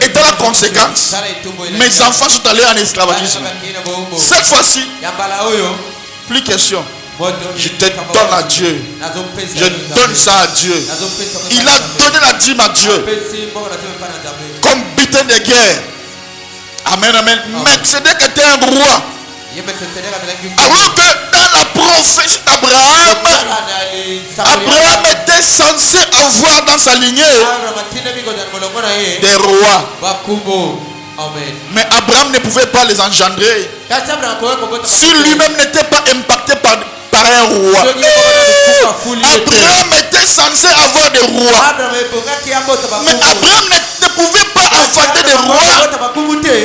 S2: Et dans la conséquence, mes enfants sont allés en esclavagisme. Cette fois-ci, plus question. Je te donne à Dieu. Je donne ça à Dieu. Il a donné la dîme à Dieu comme butin de guerre. Amen, amen. Melchizedek était un roi. Alors que dans la prophétie d'Abraham, Abraham était censé avoir dans sa lignée des rois. Mais Abraham ne pouvait pas les engendrer si lui-même n'était pas impacté par un roi. Abraham était censé avoir des rois, mais Abraham ne pouvait pas enfanter des rois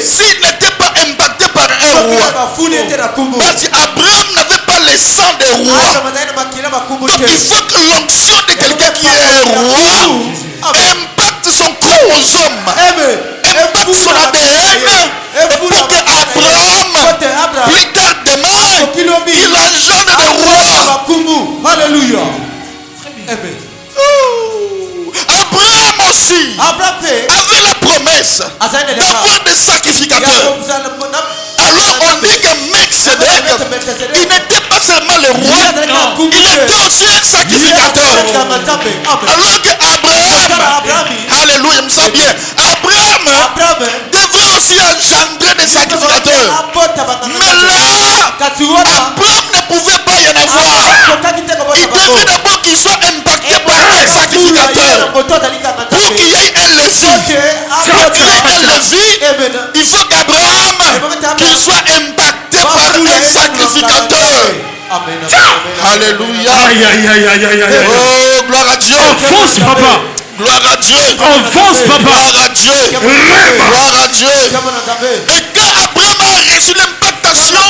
S2: s'il n'était pas impacté par un roi. Parce qu'Abraham n'avait pas le sang des rois. Donc il faut que l'onction de quelqu'un qui est un roi impacte son chromosome, impacte son ADN, pour que Abraham, plus tard demain, il engendre des rois.
S1: Alléluia.
S2: Abraham aussi avait la promesse d'avoir des sacrificateurs. Alors on dit que Melchizedek, il n'était pas seulement le roi, il était aussi un sacrificateur. Alors que Abraham, alléluia, me sens bien, Abraham devait aussi engendrer des sacrificateurs. Mais là, Abraham ne pouvait pas y en avoir. Il devait d'abord qu'il soit impacté par un sacrificateur pour qu'il y ait un Lévi. Pour qu'il y ait un Lévi, il faut qu'Abraham qu'il soit impacté par un sacrificateur. Alléluia.
S5: Aïe, aïe, aïe, aïe, aïe, aïe.
S2: Oh, gloire à Dieu.
S5: Enfonce, papa.
S2: Gloire à Dieu.
S5: Enfonce, papa.
S2: Gloire à Dieu. Gloire à Dieu. Et quand Abraham a reçu l'impactation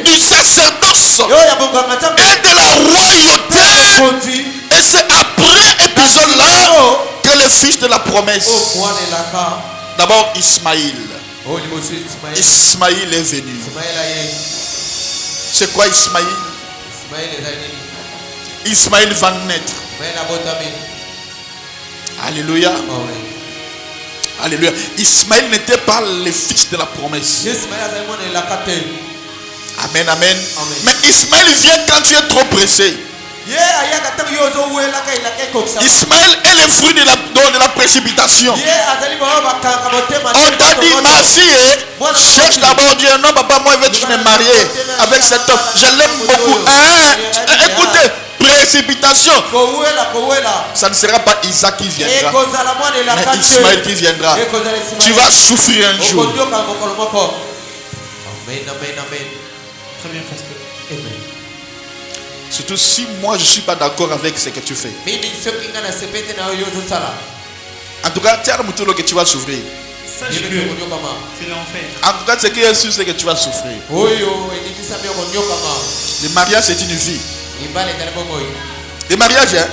S2: du sacerdoce et de la royauté, et c'est après épisode là que le fils de la promesse, d'abord Ismaïl. Ismaïl est venu. C'est quoi Ismaïl? Ismaïl va naître. Alléluia. Alléluia. Ismaïl n'était pas le fils de la promesse. Amen, amen. Mais Ismaïl vient quand tu es trop pressé. Ismaël est le fruit de la précipitation. On t'a dit, ma fille, cherche d'abord Dieu. Non, papa, moi, je vais me marier avec cet homme. Je l'aime beaucoup. Écoutez, précipitation. Ça ne sera pas Isaac qui viendra, mais Ismaël qui viendra. Tu vas souffrir un jour.
S1: Amen, amen, amen.
S4: Très bien, pasteur.
S1: Amen.
S2: Surtout si moi je ne suis pas d'accord avec ce que tu fais. En tout cas, tiens le que tu vas souffrir.
S4: Sache que c'est l'enfer.
S2: En tout cas, ce qui est sûr, c'est que tu vas souffrir. Le mariage, c'est une vie. Le mariage, hein?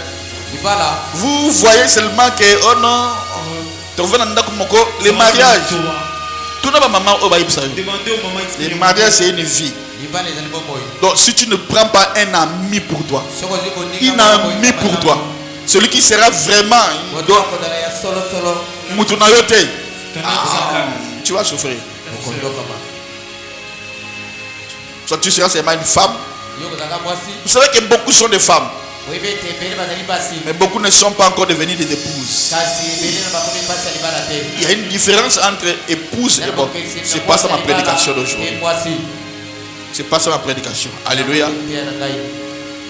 S2: Vous voyez seulement que, oh non, le mariage, tout le monde, le mariage, c'est une vie. Donc si tu ne prends pas un ami pour toi, un ami pour toi, celui qui sera vraiment tu vas souffrir. Soit tu seras seulement une femme. Vous savez que beaucoup sont des femmes, mais beaucoup ne sont pas encore devenus des épouses. Il y a une différence entre épouse et bon. C'est pas ça ma prédication d'aujourd'hui. C'est pas ça ma prédication. Alléluia.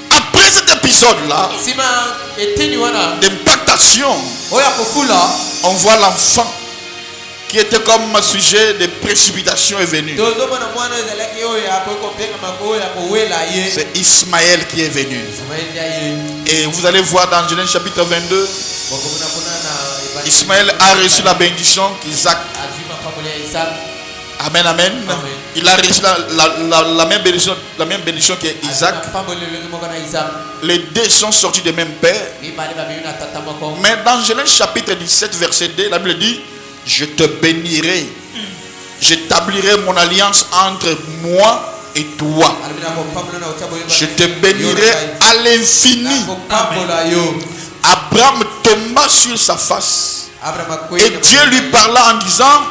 S2: Après cet épisode-là d'impactation, on voit l'enfant qui était comme un sujet de précipitation est venu. C'est Ismaël qui est venu. Et vous allez voir dans Genèse chapitre 22, Ismaël a reçu la bénédiction qu'Isaac. Amen, amen. Il a reçu la même bénédiction qu'Isaac. Les deux sont sortis du même père. Mais dans Genèse chapitre 17, verset 2, la Bible dit: je te bénirai. J'établirai mon alliance entre moi et toi. Je te bénirai à l'infini. Abraham tomba sur sa face. Et Dieu lui parla en disant: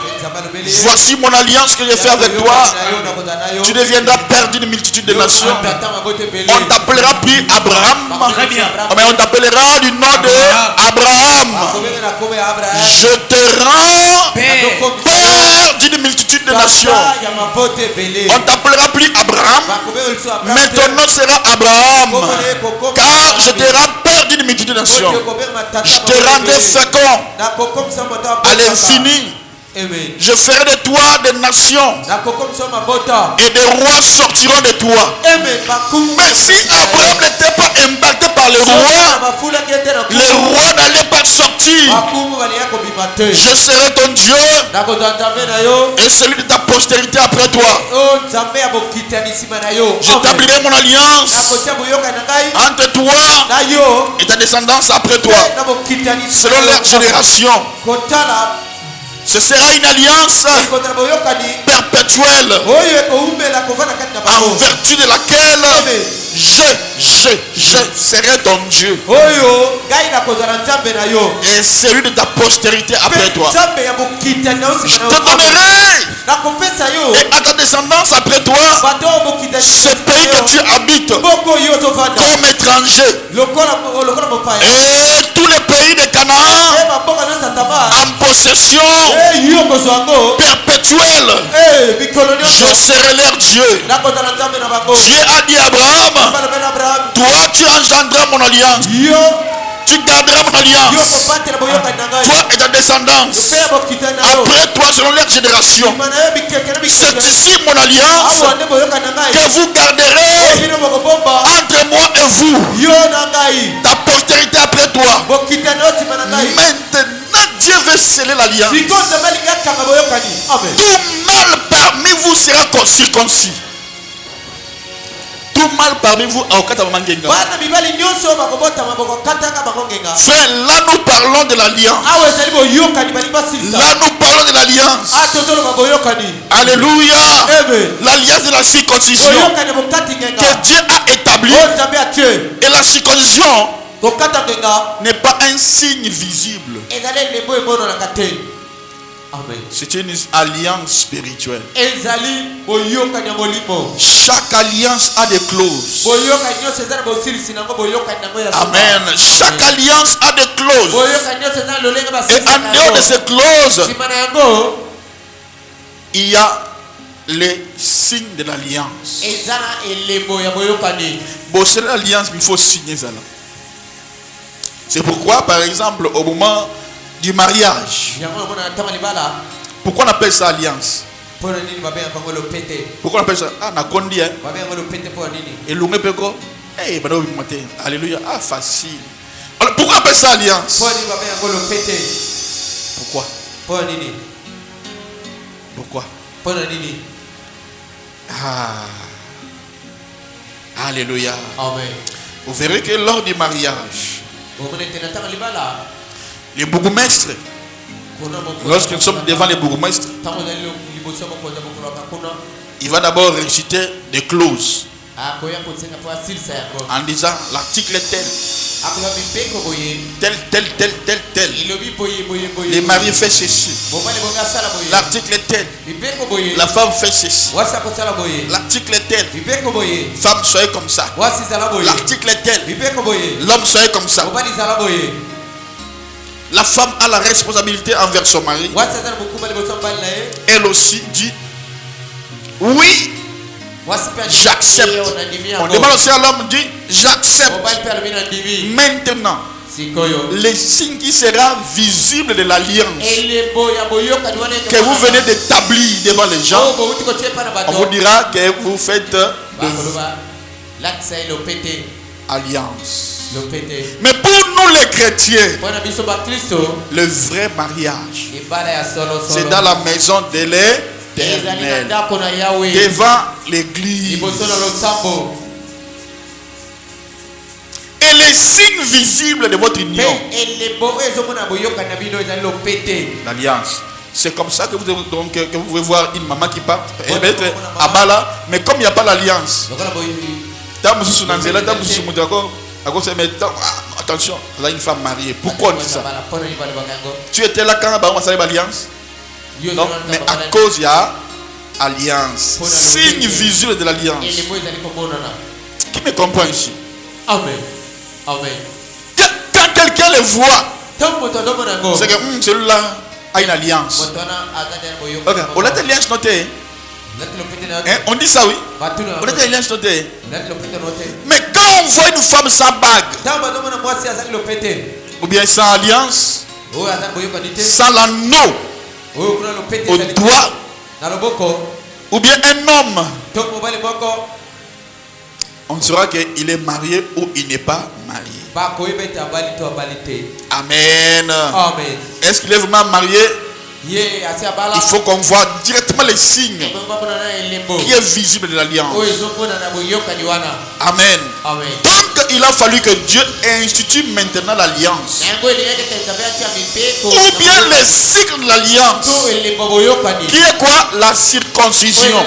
S2: voici mon alliance que j'ai fait avec toi. Tu deviendras père d'une multitude de nations. On t'appellera plus Abraham, mais on t'appellera du nom de Abraham. Je te rends père d'une multitude de nations. On t'appellera plus Abraham, mais ton nom sera Abraham, car je te rends père d'une multitude de nations. Je te rendrai fécond à l'infini. Je ferai de toi des nations et des rois sortiront de toi. Mais si Abraham n'était pas impacté par les rois n'allaient pas sortir. Je serai ton Dieu et celui de ta postérité après toi. J'établirai mon alliance entre toi et ta descendance après toi, selon leur génération. Ce sera une alliance perpétuelle en vertu de laquelle je serai ton Dieu et celui de ta postérité après toi. Je te donnerai et à ta descendance après toi ce pays que tu habites comme étranger, et tous les pays de Canaan en possession perpétuelle. Je serai leur Dieu. Dieu a dit à Abraham: toi tu engendreras mon alliance, tu garderas mon alliance, toi et ta descendance après toi selon leur génération. C'est ici mon alliance que vous garderez entre moi et vous, ta postérité après toi. Maintenant Dieu veut sceller l'alliance. Tout mal parmi vous sera circoncis. Tout mal parmi vous. Frère, là nous parlons de l'alliance. Là nous parlons de l'alliance. Alléluia. L'alliance de la circoncision que Dieu a établie. Et la circoncision n'est pas un signe visible. C'est une alliance spirituelle. Chaque alliance a des clauses. Amen. Chaque alliance a des clauses. Et en dehors de ces clauses, il y a les signes de l'alliance. Bon, c'est l'alliance, mais il faut signer ça. C'est pourquoi, par exemple, au moment du mariage, pourquoi on appelle ça alliance? Pourquoi on appelle ça? Ah, Nakondi, hein? Et l'Oumé Peko? Eh, alléluia. Ah, facile. Alors, pourquoi on appelle ça alliance? Pourquoi? Pourquoi? Ah, alléluia.
S1: Amen.
S2: Vous verrez que lors du mariage, les bourgmestres, lorsque nous sommes devant les bourgmestres, il va d'abord réciter des clauses en disant l'article tel, tel. Les maris fait ceci. L'article tel, la femme fait ceci. L'article tel, femme soyez comme ça. L'article tel, l'homme soyez comme ça. La femme a la responsabilité envers son mari. Elle aussi dit oui, j'accepte. On demande aussi à l'homme, dit j'accepte. Maintenant, le signe qui sera visible de l'alliance que vous venez d'établir devant les gens, on vous dira que vous faites alliance. Mais pour nous les chrétiens, le vrai mariage, c'est dans la maison de l'Éternel, devant l'église. Et les signes visibles de votre union, l'alliance. C'est comme ça que vous pouvez voir une maman qui part, elle va être à Bala, mais comme il n'y a pas l'alliance, attention, là une femme mariée. Pourquoi on dit ça? Tu étais là quand on a fait l'alliance? Non, mais à cause il y a alliance, signe visuel de l'alliance. Qui me comprend ici?
S1: Amen. Amen.
S2: Quand quelqu'un le voit, c'est que celui-là a une alliance. Okay. On a une alliance notée. On dit ça, oui. On a une alliance notée. Mais quand on voit une femme sans bague, ou bien sans alliance, sans l'anneau au doigt, ou bien un homme, on saura qu'il est marié ou il n'est pas marié. Amen.
S1: Amen.
S2: Est-ce qu'il est vraiment marié? Il faut qu'on voit directement les signes qui est visible de l'alliance. Amen.
S1: Amen.
S2: Donc il a fallu que Dieu institue maintenant l'alliance, ou bien les cycles de l'alliance, qui est quoi? La circoncision.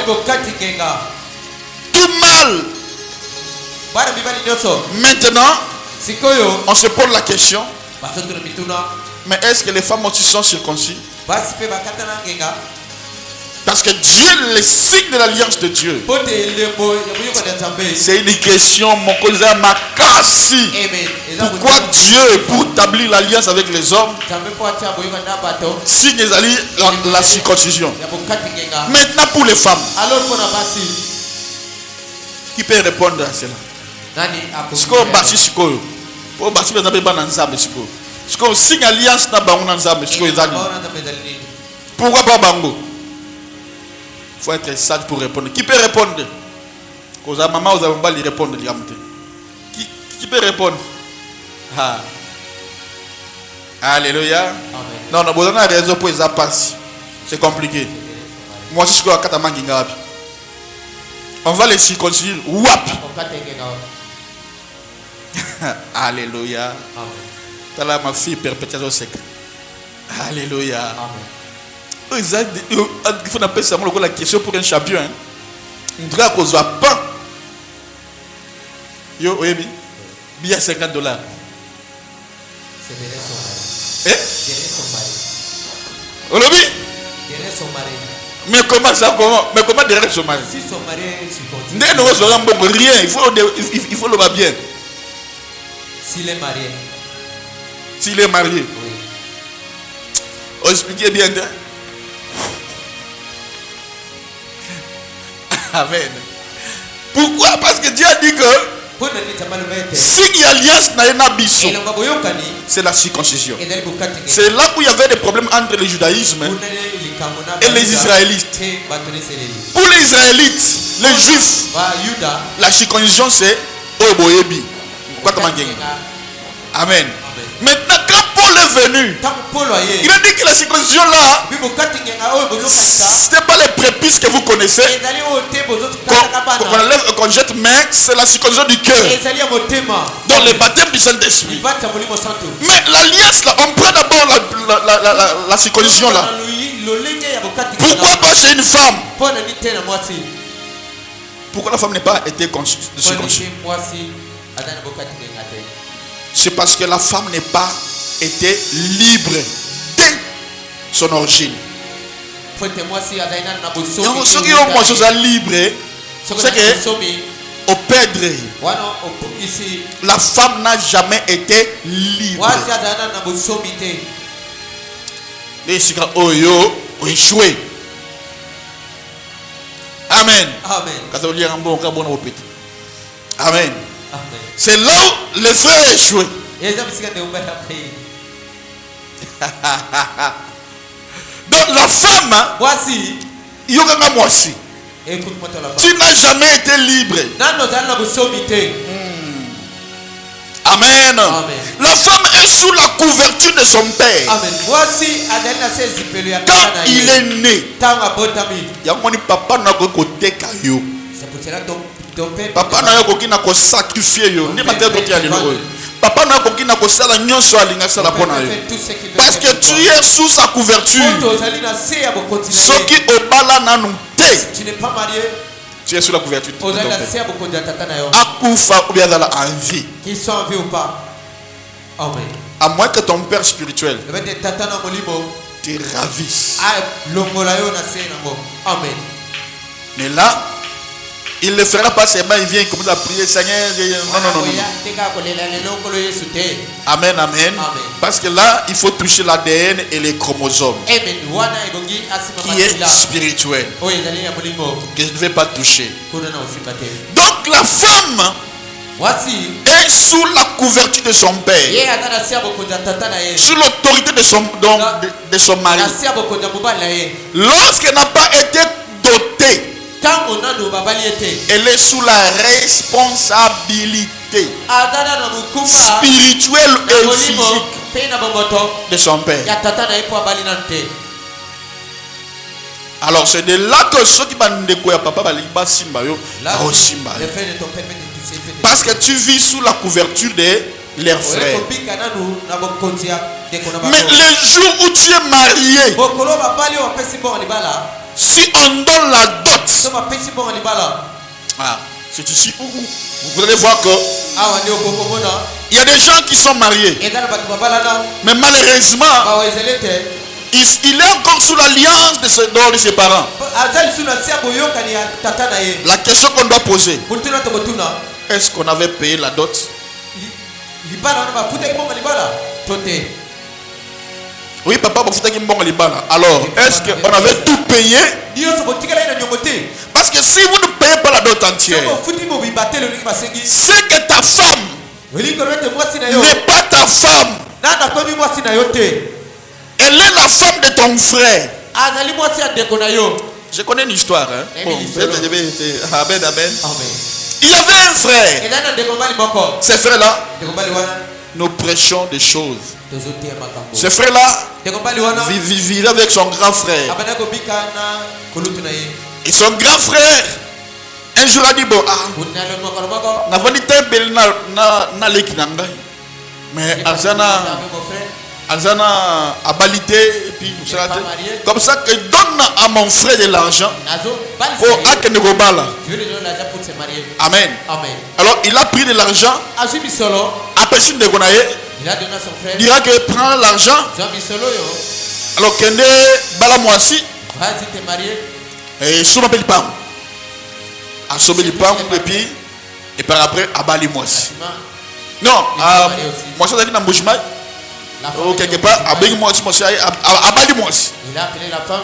S2: Tout mal. Maintenant, on se pose la question, mais est-ce que les femmes aussi sont circoncis? Parce que Dieu, le signe de l'alliance de Dieu, c'est une question, mon cousin Makassi. Pourquoi Dieu, pour établir l'alliance avec les hommes, signe la circoncision? Maintenant pour les femmes, qui peut répondre à cela? Signe alliance na bango na nzambe siko ezali. Pourquoi pas bango? Faut être sage pour répondre. Qui peut répondre? Cause à maman vous avez pas lui répondre qui peut répondre? Ah. Alléluia. Amen. Non, non, vous avez raison pour ça passe. C'est compliqué. Moi je suis à Katamanginga wapi. On va les circoncire wapi. Alléluia. Amen. Tala ma fille perpétuation secret. Alléluia. Amen. Il faut appeler ça la question pour un champion. On dirait qu'on ne voit pas. Yo, oui, bien $50. C'est son mari. Mais comment ça? Mais comment derrière son mari? Si son mari est rien, il faut le voir bien.
S1: S'il est marié.
S2: S'il est marié.
S1: Oui.
S2: On expliquait bien. Amen. Pourquoi? Parce que Dieu a dit que signe alliance c'est la circoncision. C'est là où il y avait des problèmes entre le judaïsme et les Israélites. Pour les Israélites, les Juifs, la circoncision c'est Oboyebi. Amen. Maintenant, quand Paul est venu, il a dit que la circoncision là, ce n'est pas les prépuces que vous connaissez, qu'on jette, mais c'est la circoncision du cœur, dans le baptême du Saint-Esprit. Mais l'alliance là, on prend d'abord la circoncision là. Pourquoi pas chez une femme? Pourquoi la femme n'est pas été circoncis? C'est parce que la femme n'est pas été libre dès son origine. Donc, ceux qui ont chose à libre, c'est que au perdre, la femme n'a jamais été libre. Amen. Amen. C'est là où les frères ont échoué. Donc la femme, tu n'as jamais été libre. Amen.
S3: Amen.
S2: La femme est sous la couverture de son père.
S3: Amen.
S2: Quand il est né, il y a un papa n'a pas côté caillou.
S3: C'est pour cela que ton père.
S2: Papa n'a pas côté n'a pas sacrifié yo. Ni matin côté à l'éloge. Papa n'a pas côté n'a pas ça la nion sur la ligne ça la bonne ayo. Parce que tu es sous sa couverture. Ce qui au bala n'a non té.
S3: Tu n'es pas marié.
S2: Tu es sous la couverture.
S3: Akufa
S2: ou bien dans la envie.
S3: Qu'ils sont en vie ou pas. Amen.
S2: À moins que ton père spirituel te ravisse.
S3: Amen.
S2: Mais là, il ne le fera pas seulement, il vient commencer à prier, Seigneur. Non. Amen, amen. Parce que là, il faut toucher l'ADN et les chromosomes. Qui est spirituel. Que je ne vais pas toucher. Donc la femme est sous la couverture de son père. Sous l'autorité de son mari. Lorsqu'elle n'a pas été dotée, elle est sous la responsabilité spirituelle et physique de son père. Alors c'est de là que ceux qui vont découvrir papa va simba yo simba. Parce que tu vis sous la couverture de leurs frères. Mais le jour où tu es marié, si on donne la dot, c'est ici où vous allez voir que il y a des gens qui sont mariés, mais malheureusement il est encore sous l'alliance de ses parents. La question qu'on doit poser, est-ce qu'on avait payé la dot? Oui, papa, alors, est-ce qu'on avait tout payé? Parce que si vous ne payez pas la dot entière, c'est que ta femme n'est pas ta femme. Elle est la femme de ton frère. Je connais une histoire. Hein? Bon, amen, amen. Il y avait un frère. Ce frère-là, nous prêchons des choses. Ce frère-là vivait avec son grand frère. Et son grand frère, un jour a dit, bon, mais Azana a balité et puis comme ça que donne à mon frère de l'argent pour Akenegobala. Amen. Alors il a pris de l'argent à personne de Gonaye. Il a donné à son frère. Dira que prend l'argent. Alors Kende Bala Moisi. Et sous ma belle pam. A sauvé les pam et par après à Bali Moisi. Non, moi ça dit dans Bouchma. Quelque part, il a appelé la femme,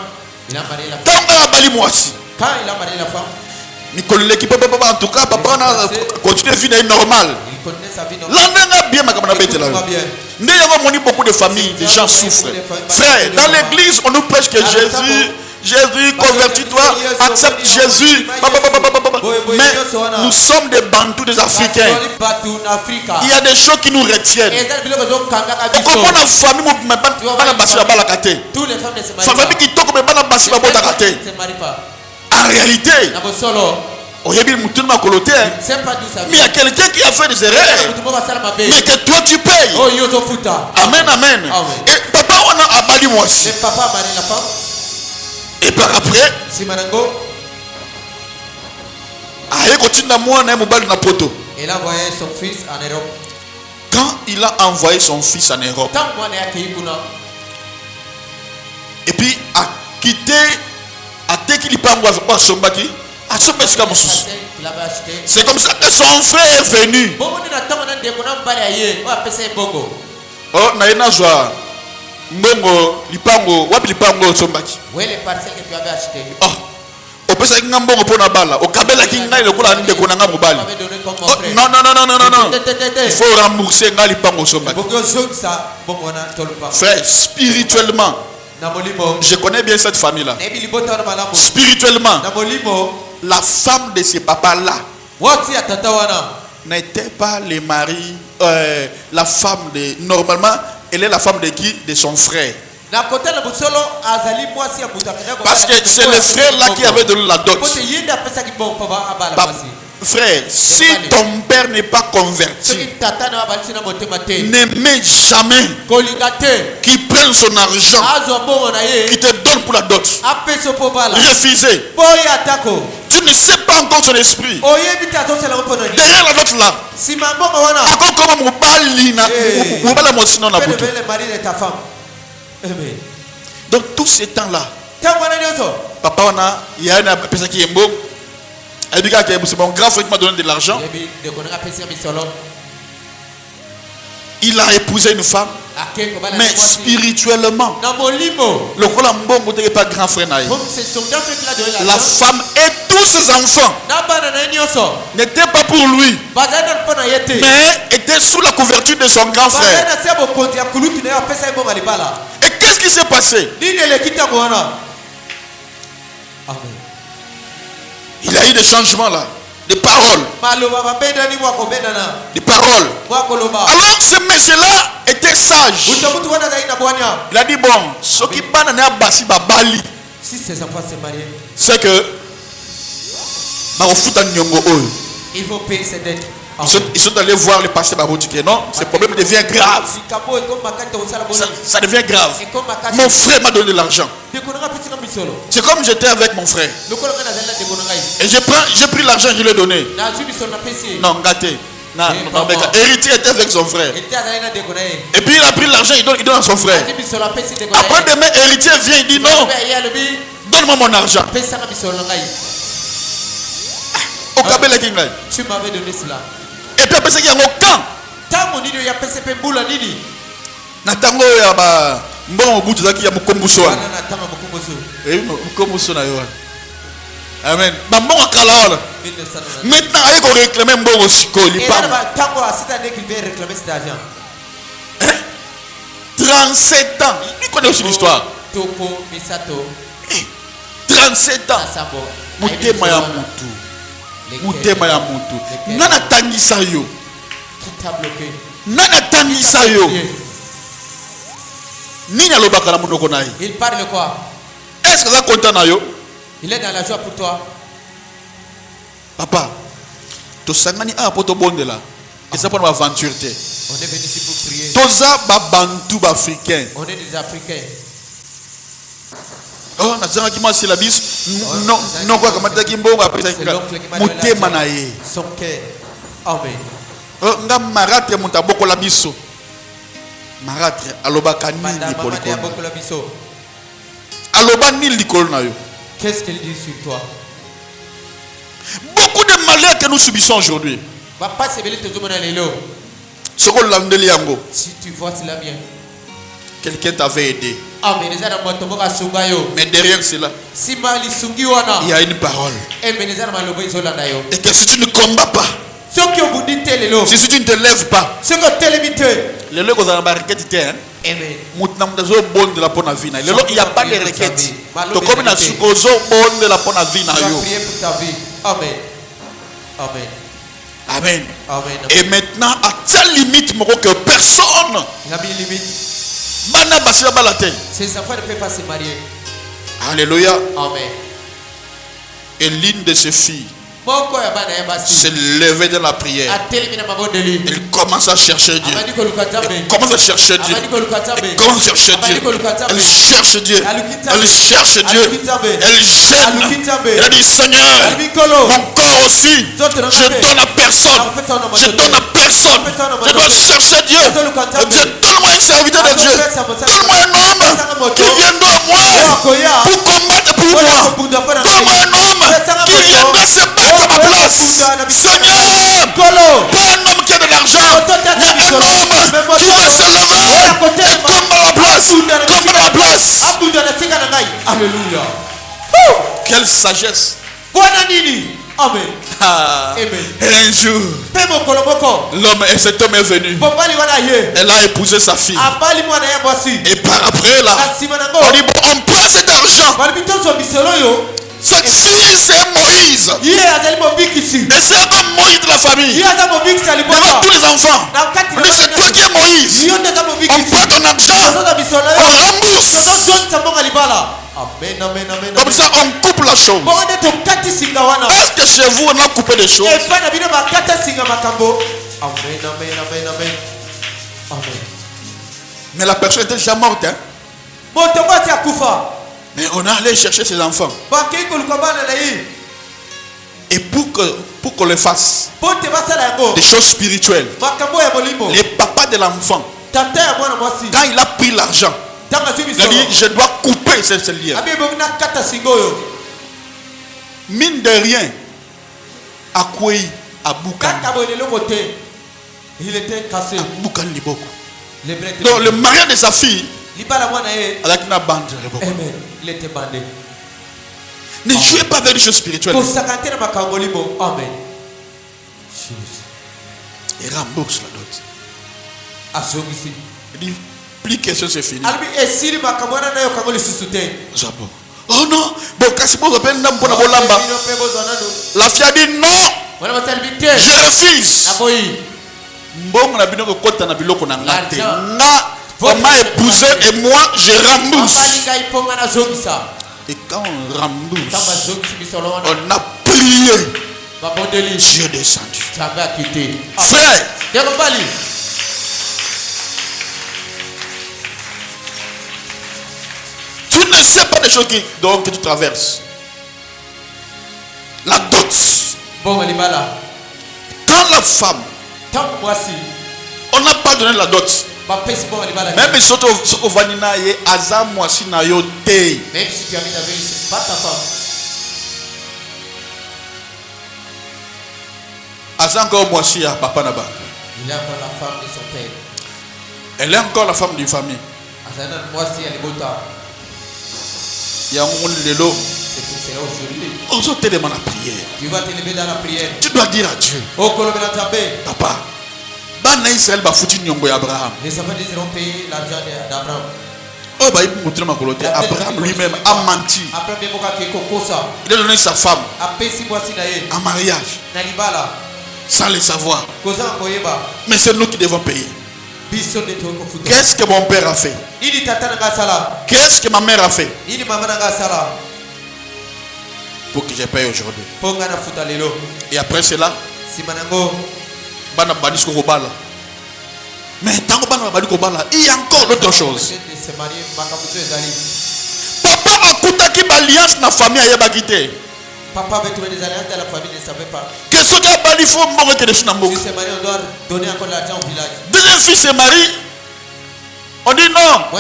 S2: il a marié la femme. Quand il a marié la femme, en tout cas, papa a continué à vivre normal. Il connaît sa vie normale. Il y a beaucoup de familles, des gens souffrent. Frère, dans l'église, on nous prêche que Jésus, convertis-toi, accepte Jésus. Mais nous sommes des Bantous, des Africains. Il y a des choses qui nous retiennent. Comment la famille ne peut pas la passer la carte? Famille qui toque mais pas la passer la carte. En réalité, mais il y a quelqu'un qui a fait des erreurs, mais que toi tu payes. Amen, amen. Et papa, on a abattu moi aussi. Et par après,
S3: il a envoyé son fils en Europe.
S2: Quand il a envoyé son fils en Europe, et puis a quitté, a qu'il pas son baki, c'est comme ça que son frère est venu. Oh, naina joie. Mbongo, lipango, wapi lipango sombaki.
S3: Où est les parcelles que tu avais achetées?
S2: Oh, au pesa ki ngambongo pona bala, au kabela ki ngai le kula ndeko na ngamu bali. Non. Il faut rembourser ngai lipango sombaki. Frère, spirituellement, je connais bien cette famille-là. Spirituellement, la femme de ces papas-là n'était pas le mari, la femme de... Normalement, elle est la femme de qui? De son frère. Parce que c'est le frère là qui avait donné la dot. Frère, si ton père n'est pas converti, n'aimez jamais qu'il prenne son argent, qu'il te donne pour la dot. Refusez. Tu ne sais pas encore son esprit. Derrière la dot là, donc tous ces temps là, papa il y a une personne qui est beau. Elle dit que c'est mon grand frère qui m'a donné de l'argent. Il a épousé une femme, mais spirituellement, le Colombo n'est pas grand frère. La femme et tous ses enfants n'étaient pas pour lui, mais étaient sous la couverture de son grand frère. Et qu'est-ce qui s'est passé? Il y a eu des changements là, des paroles. Des paroles. Alors ce monsieur-là était sage. Il a dit bon, ce qui si ses enfants se marient, c'est que
S3: il faut payer ses dettes.
S2: Ils sont allés voir le pasteur Baboutique. Non, ce problème devient grave. Ça devient grave. Mon frère m'a donné de l'argent. C'est comme j'étais avec mon frère. Et j'ai pris l'argent, je l'ai donné. Non, gâté. Héritier était avec son frère. Et puis il a pris l'argent, il donne à son frère. Après demain, héritier vient, il dit non, donne-moi mon argent.
S3: Tu m'avais donné cela.
S2: Et puis après, il y a aucun. Natango ya ba mbongo butu zaki ya mukombuso. Amen. Ba mbongo kala wala. Maintenant il faut réclamer mbongo siko lipa. 37 ans. Il connaît aussi l'histoire. 37 ans. Mutema ya mutu. Mutema ya mutu. Nana tangisa yo. Nana tangisa yo. Nina lobaka na munoko nayi.
S3: Il parle quoi?
S2: Est-ce que ça content na yo?
S3: Il est dans la joie pour toi.
S2: Papa, to sangani a poto bondela. Et ça pour aventure te.
S3: On est venu ici pour prier.
S2: Toza ba bantu ba africain.
S3: On est des Africains.
S2: Oh, na zanga kima syllabus. Non quoi comme ta kimbonga après mutema na ye.
S3: Son cœur. Amen.
S2: Oh, nga maratre mutaboko la biso. Maratre alobaka nini polikolo. Aloba nini likolo na yo.
S3: Qu'est-ce qu'il dit sur toi?
S2: Beaucoup de malheurs que nous subissons aujourd'hui. Si
S3: tu vois cela bien,
S2: quelqu'un t'avait aidé. Mais derrière cela, il y a une parole. Et que si tu ne combats pas, si tu ne te lèves pas, les lois qu'on a barricadé, il n'y a pas de requête. Donc comme il a supposé bon de la bonne vie.
S3: Amen. Amen.
S2: Amen. Amen. Et maintenant, à telle limite que personne.
S3: Il a mis une limite. Ces enfants ne peuvent pas se marier.
S2: Alléluia.
S3: Amen.
S2: Et l'une de ses filles s'est levée dans la prière. Elle commence à chercher Dieu. Elle commence à chercher Dieu. Elle commence à chercher Dieu. Elle cherche Dieu. Elle cherche Dieu. Elle gêne. Elle a dit Seigneur, mon corps aussi, je donne à personne. Je donne à personne. Je dois chercher Dieu. Dieu, donne-moi un serviteur de Dieu. Donne-moi un homme qui viendra à moi pour combattre pour moi. Donne-moi un homme qui viendra se battre à ma place. Seigneur, pas un homme qui a de l'argent, mais un homme qui va se lever et combattre à la place. Combattre à la place.
S3: Alléluia.
S2: Quelle sagesse.
S3: Amen.
S2: Et un jour, cet homme est venu. Elle a épousé sa fille. Et par après là, on dit bon, on prend cet argent. Cette fille, c'est Moïse. Et c'est encore Moïse de la famille. Devant tous les enfants. On dit, c'est toi qui es Moïse. On prend ton argent. On rembourse. Comme ça, on coupe la chose. Est-ce que chez vous, on a coupé des choses? Mais la personne était déjà morte. Hein? Mais on est allé chercher ses enfants. Et pour qu'on le fasse, des choses spirituelles, les papas de l'enfant, quand il a pris l'argent, il a dit, je dois couper ce lien. Mine de rien, à quoi à Boukan.
S3: Il était cassé.
S2: Donc le mariage de sa fille, avec une bande.
S3: Il était bandé.
S2: Ne jouez pas avec les choses spirituelles.
S3: Amen.
S2: Et rembourse la dot. Il dit, plus question, c'est fini. Oh non, la fille a dit non. Je refuse. On m'a épousé et moi je rembourse. Et quand on rembourse, on a prié. Dieu est descendu. Frère, tu ne sais pas des choses que tu traverses. La dot. Quand la femme, on n'a pas donné la dot. Même si tu vanina ye azam mwasi na yo te.
S3: Même si tu habites avec lui, c'est pas ta femme.
S2: Azam encore mwasi ya papa naba.
S3: Il est encore la femme de son père.
S2: Elle est encore la femme d'une famille.
S3: Azana mwasi ya libota.
S2: Ya mon lelo.
S3: C'est là aujourd'hui.
S2: On se te demande la prière.
S3: Tu vas t'élever dans la prière.
S2: Tu dois dire à Dieu. Papa. Israël va foutre nyongo ya Abraham.
S3: Les enfants d'Israël ont payé l'argent d'Abraham.
S2: Oh bah il montre ma colonie. Abraham lui-même a menti. Il a donné sa femme en mariage sans le savoir. Mais c'est nous qui devons payer. Qu'est-ce que mon père a fait? Qu'est-ce que ma mère a fait pour que je paye aujourd'hui? Et après cela, mais tant que il y a encore d'autres choses. Papa a coupé l'alliance dans la famille à Yabakite.
S3: Papa avait trouvé des alliances dans la famille, il ne savait pas.
S2: Qu'est-ce qu'il y a il faut mourir de son amour.
S3: Si c'est marié, on doit donner encore l'argent au village.
S2: Deuxième fils se marie. On dit non. Bon,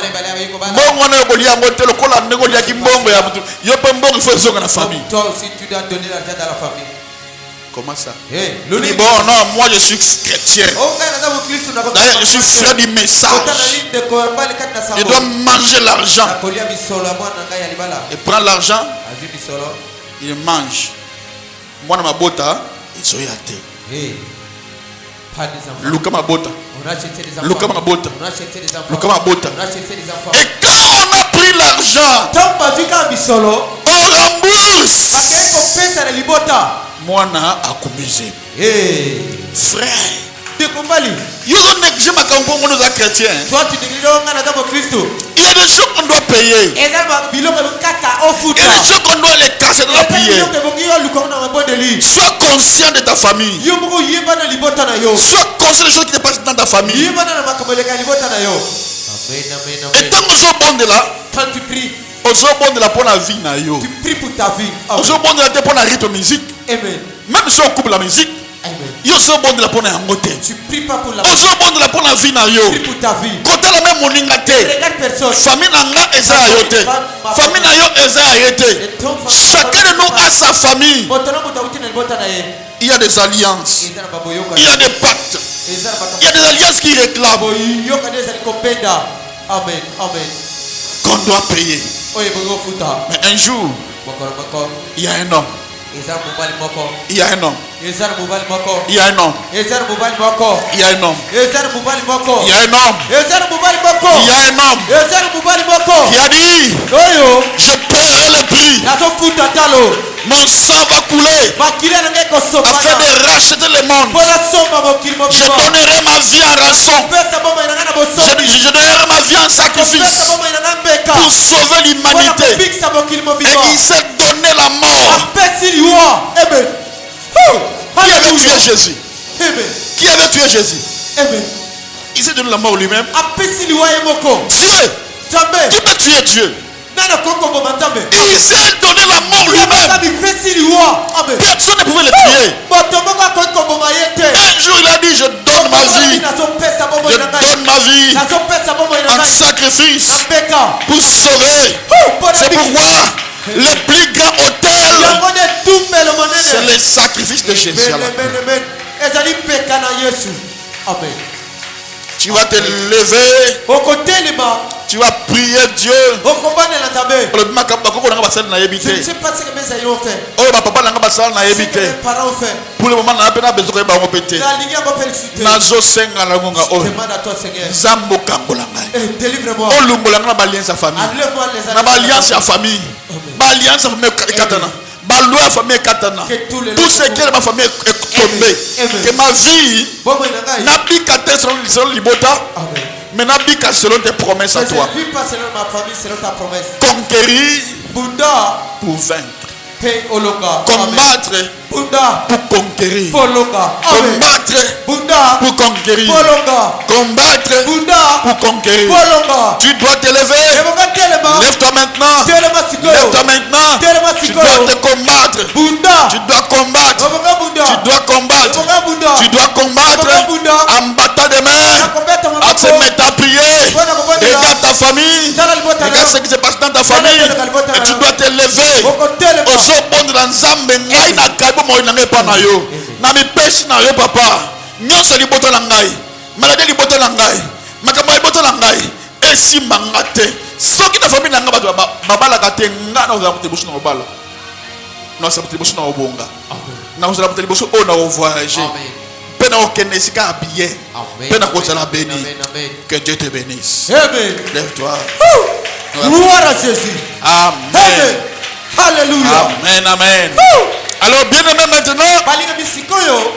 S2: on a bolé à monter le col à négocier qui mbongo ya mutu. Yo pe mbongo il faut zoga na famille.
S3: Toi aussi tu dois donner l'argent dans la famille.
S2: Comment ça?
S3: Bon,
S2: non, moi je suis chrétien. D'ailleurs, je suis frère du message. Je dois manger l'argent. Il prend l'argent, il mange. Moi, dans ma bota, ils sont yatés. Luka ma bota. Luka ma bota. Luka ma bota. Et quand on a pris l'argent, on rembourse. Moi, na akumize. Frère. Il y a des choses qu'on doit payer. Il y a des choses qu'on doit les casser dans la prière. Sois conscient de ta famille. Sois conscient des choses qui te passent dans ta famille. Et tant que je bon de là,
S3: quand tu pries,
S2: on de la pour la vie.
S3: Tu pries pour ta vie.
S2: On bon de la pour la rythme musique. Même si on coupe la musique. Yo so bon de la pour la moté.
S3: Tu pries pas pour la
S2: vie. On so bon de la pour la vie na yo.
S3: Tu pries pour ta vie.
S2: Côté la même moningate.
S3: Regarde personne.
S2: Famille nanga eza yote. Famille na yo eza yote. Chacun de nous a sa famille. Il y a des alliances. Il y a des pactes. Il y a des alliances qui réclament.
S3: Amen. Amen.
S2: Qu'on doit payer. Mais un jour, il y a un homme. Il y a un homme. Il y a un homme. Il y a un homme. Il y a un homme. Il y a un homme. Il y a un homme qui a dit, je paierai le prix.
S3: nazofuta talo
S2: Mon sang va couler
S3: makili na ngai
S2: afin
S3: kosopana
S2: de racheter le monde.
S3: mpona somba mokili
S2: Je
S3: mobima
S2: donnerai ma vie en rançon.
S3: kopesa bomoi na ngai na bosomi
S2: Je donnerai ma vie en
S3: kopesa
S2: sacrifice
S3: bomoi na ngai mbeka
S2: pour sauver
S3: mpona
S2: l'humanité.
S3: kobikisa mokili
S2: Et
S3: mobima
S2: il s'est donné la mort.
S3: apesi liwa amen
S2: Qui avait tué Jésus?
S3: amen
S2: Qui avait tué Jésus?
S3: amen
S2: Il s'est donné la mort lui-même.
S3: apesi liwa ye moko
S2: Dieu,
S3: nzambe
S2: qui peut tuer Dieu?
S3: nani akokoboma nzambe
S2: Il s'est donné la mort lui-même.
S3: bipesi liwa amen
S2: Personne ne pouvait le tuer.
S3: moto moko akoki koboma ye te
S2: Un jour il a dit, je donne ma vie.
S3: nazopesa
S2: Je
S3: bomoi na ngai
S2: donne ma vie
S3: nazopesa bomoi na
S2: en
S3: ngai
S2: sacrifice
S3: na mbeka
S2: pour sauver. C'est pourquoi le plus grand autel,
S3: yango nde etumbelo monene
S2: c'est le sacrifice de Jésus. à la croix.
S3: Amen. ezali mpeka na yesu amen
S2: Tu vas te lever,
S3: okotelema
S2: tu vas prier Dieu.
S3: okobanela nzambe
S2: Le makamba koko nanga basali na
S3: je ne
S2: yebite.
S3: sais pas ce que mes aïeux ont fait
S2: Oyo ba papa nanga basali na
S3: ce que mes
S2: yebite.
S3: parents ont fait
S2: Pour le moment na pena besoin ba ngopete.
S3: nalingi yango mpe lisusu
S2: Nazo senga na ngonga
S3: te
S2: oyo.
S3: demande à toi Seigneur
S2: Zambo kangola ngai.
S3: délivre-moi
S2: Olungola nga ba alliance ya famille.
S3: enlève-moi les
S2: Na ba alliance ya famille. Ba alliance ya famille katana. Ba loi ya famille katana.
S3: Que tous les
S2: Tout ce qui est ma famille est tombé.
S3: Amen.
S2: Que ma vie
S3: bomoi na ngai
S2: n'a bika selon libota.
S3: amen
S2: Mais n'a bika selon tes promesses à
S3: je
S2: toi.
S3: ne vis pas selon ma famille selon ta promesse
S2: Conquérir
S3: bunda
S2: pour vaincre.
S3: pe olonga amen
S2: Combattre
S3: bunda
S2: pour conquérir.
S3: polonga amen
S2: Combattre
S3: bunda
S2: pour conquérir.
S3: polonga
S2: Combattre
S3: bunda
S2: pour conquérir.
S3: polonga
S2: Tu dois te lever.
S3: ebonga telema
S2: Lève-toi maintenant.
S3: telema sikoyo
S2: Lève-toi maintenant.
S3: telema
S2: Tu dois
S3: sikoyo
S2: te combattre.
S3: bunda
S2: Tu dois combattre.
S3: obonga bunda
S2: Tu dois combattre.
S3: obonga bunda
S2: Tu dois combattre
S3: obonga bunda
S2: en battant des mains.
S3: nakobeta
S2: En te
S3: maboko
S2: mettant à prier.
S3: mpona kobondela
S2: Regarde ta famille.
S3: tala libota
S2: Regarde ce qui se passe dans ta famille. Et tu dois te lever.
S3: okotelema
S2: ozobondela nzambe ngai na kai bomoi na ngai epa na yo na mipesi na yo papa nyonso libota na ngai maladi libota na ngai makambo ya libota na ngai esimba nga te soki na famille na ngai bato babalaka te ngai nakozala moto liboso na kobala nakozala moto liboso na kobonga nakozala moto liboso oyo na kovoyage mpe na kokende esika ya bien mpe na kozala béni. Que Dieu te bénisse.
S3: amen
S2: Lève-toi.
S3: gloire à Jésus
S2: Amen.
S3: amen alléluia
S2: Amen, amen. Alors bien aimé maintenant,
S3: balinga bisikoyo